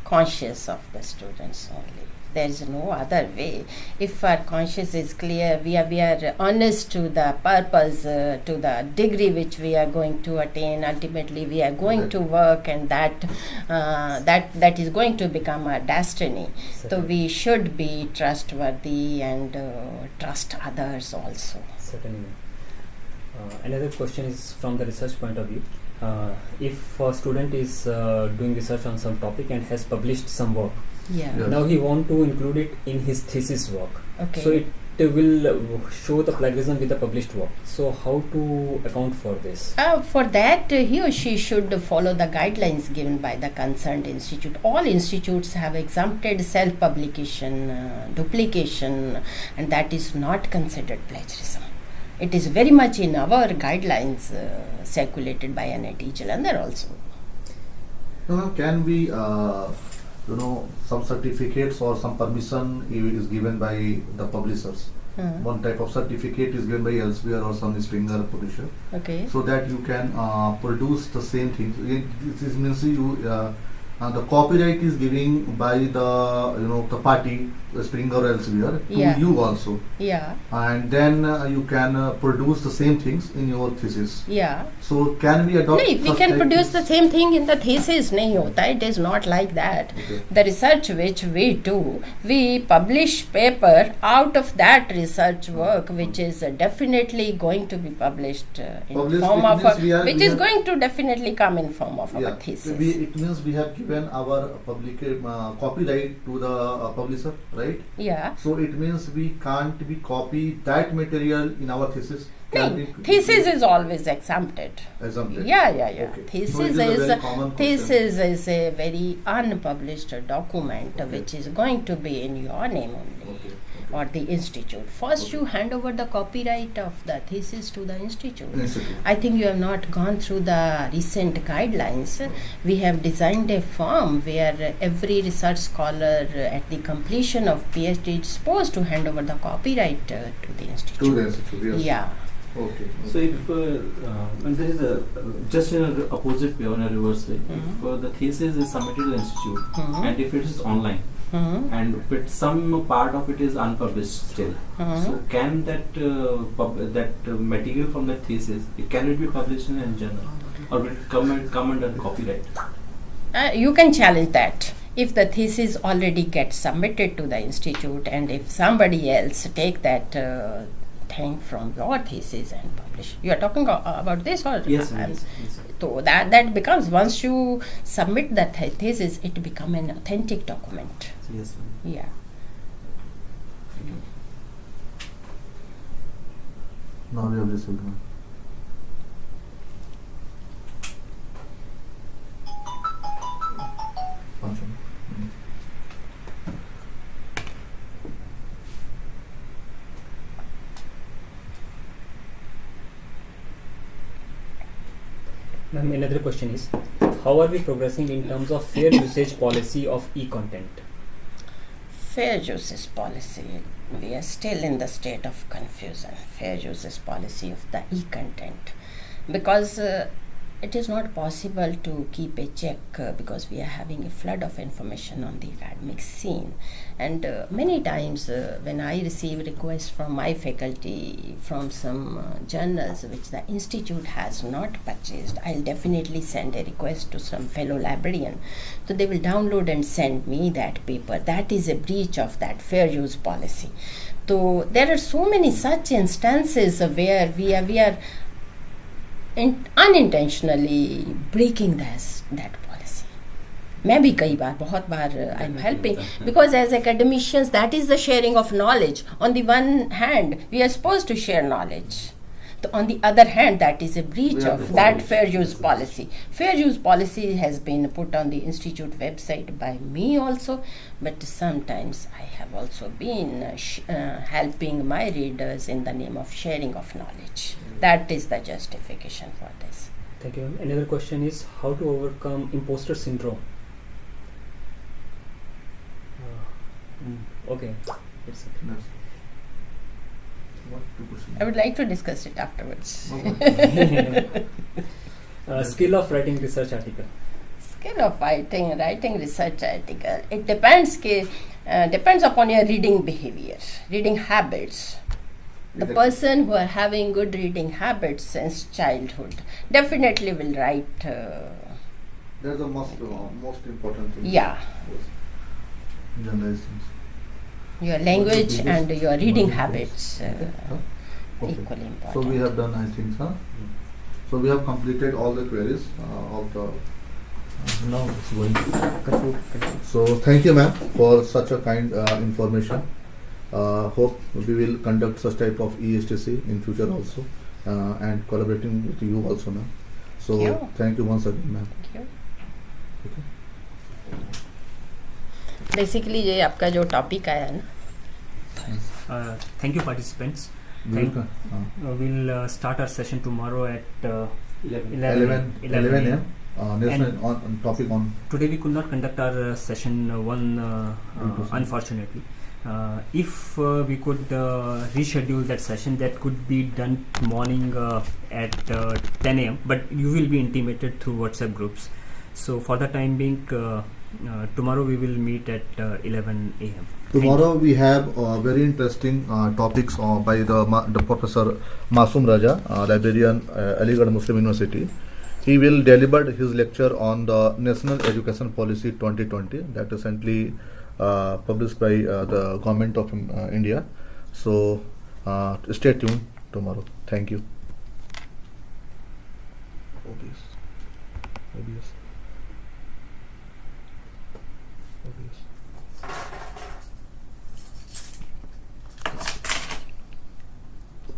conscience of the students only. There is no other way. If our conscience is clear, we are honest to the purpose, to the degree which we are going to attain. Ultimately, we are going to work, and that is going to become our destiny. So we should be trustworthy and trust others also. Certainly. Another question is from the research point of view. If a student is doing research on some topic and has published some work, Yeah. now he want to include it in his thesis work. Okay. So it will show the plagiarism with the published work. So how to account for this? For that, he or she should follow the guidelines given by the concerned institute. All institutes have exempted self-publication, duplication, and that is not considered plagiarism. It is very much in our guidelines circulated by NIT Jalandhar also. Can we, some certificates or some permission is given by the publishers? One type of certificate is given by Elsevier or some Springer publisher. Okay. So that you can produce the same thing. This means the copyright is given by the party, Springer or Elsevier, to you also. Yeah. And then you can produce the same things in your thesis. Yeah. So can we adopt? No, we can produce the same thing in the thesis. Nahi hota. It is not like that. Okay. The research which we do, we publish paper out of that research work, which is definitely going to be published in form of which is going to definitely come in form of our thesis. It means we have given our copyright to the publisher, right? Yeah. So it means we can't be copy that material in our thesis. No, thesis is always exempted. Exempted. Yeah. Okay. Thesis is a very unpublished document which is going to be in your name only. Okay. Or the institute. First you hand over the copyright of the thesis to the institute. I think you have not gone through the recent guidelines. We have designed a form where every research scholar at the completion of PhD is supposed to hand over the copyright to the institute. To the institute, yes. Yeah. Okay. So if and there is a just in a opposite way, on a reverse way, if the thesis is submitted to the institute and if it is online and but some part of it is unpublished still, so can that material from that thesis, can it be published in a journal or will it come under copyright? You can challenge that. If the thesis already gets submitted to the institute and if somebody else take that thing from your thesis and publish, you are talking about this, or Yes, yes. so that becomes, once you submit the thesis, it become an authentic document. Yes. Yeah. Now we have received one. Function. Ma'am, another question is, how are we progressing in terms of fair usage policy of e-content? Fair uses policy, we are still in the state of confusion. Fair uses policy of the e-content, because it is not possible to keep a check because we are having a flood of information on the academic scene. And many times when I receive requests from my faculty from some journals which the institute has not purchased, I'll definitely send a request to some fellow librarian. So they will download and send me that paper. That is a breach of that fair use policy. So there are so many such instances where we are unintentionally breaking that policy. मैं भी कई बार, बहुत बार I'm helping, because as academicians that is the sharing of knowledge. On the one hand we are supposed to share knowledge, so on the other hand that is a breach of that fair use policy. Fair use policy has been put on the institute website by me also, but sometimes I have also been helping my readers in the name of sharing of knowledge. That is the justification for this. Thank you, ma'am. Another question is, how to overcome imposter syndrome? Okay. It's okay. Next. What to proceed? I would like to discuss it afterwards. Skill of writing research article. Skill of writing research article. It depends upon your reading behavior, reading habits. The person who are having good reading habits since childhood definitely will write. That's the most important thing. Yeah, Generalized things. your language What and your reading what habits Okay. equally important. So we have done, I think, so we have completed all the queries of the. Now it's going. Conclude. So thank you, ma'am, for such a kind information. Hope we will conduct such type of ESTC in future also, and collaborating with you also, ma'am. So Thank you. thank you once again, ma'am. Thank you. Okay. Basically ये आपका जो topic आया है ना, Thank you, participants. We'll start our session tomorrow at 11 11 a.m. on topic on. Today we could not conduct our session unfortunately. If we could reschedule that session, that could be done morning at 10 a.m. But you will be intimated through WhatsApp groups. So for the time being, tomorrow we will meet at 11 a.m. Tomorrow we have very interesting topics by the Professor Masum Raja, librarian, Aligarh Muslim University. He will deliver his lecture on the National Education Policy 2020 that recently published by the Government of India. So stay tuned tomorrow. Thank you. OBS.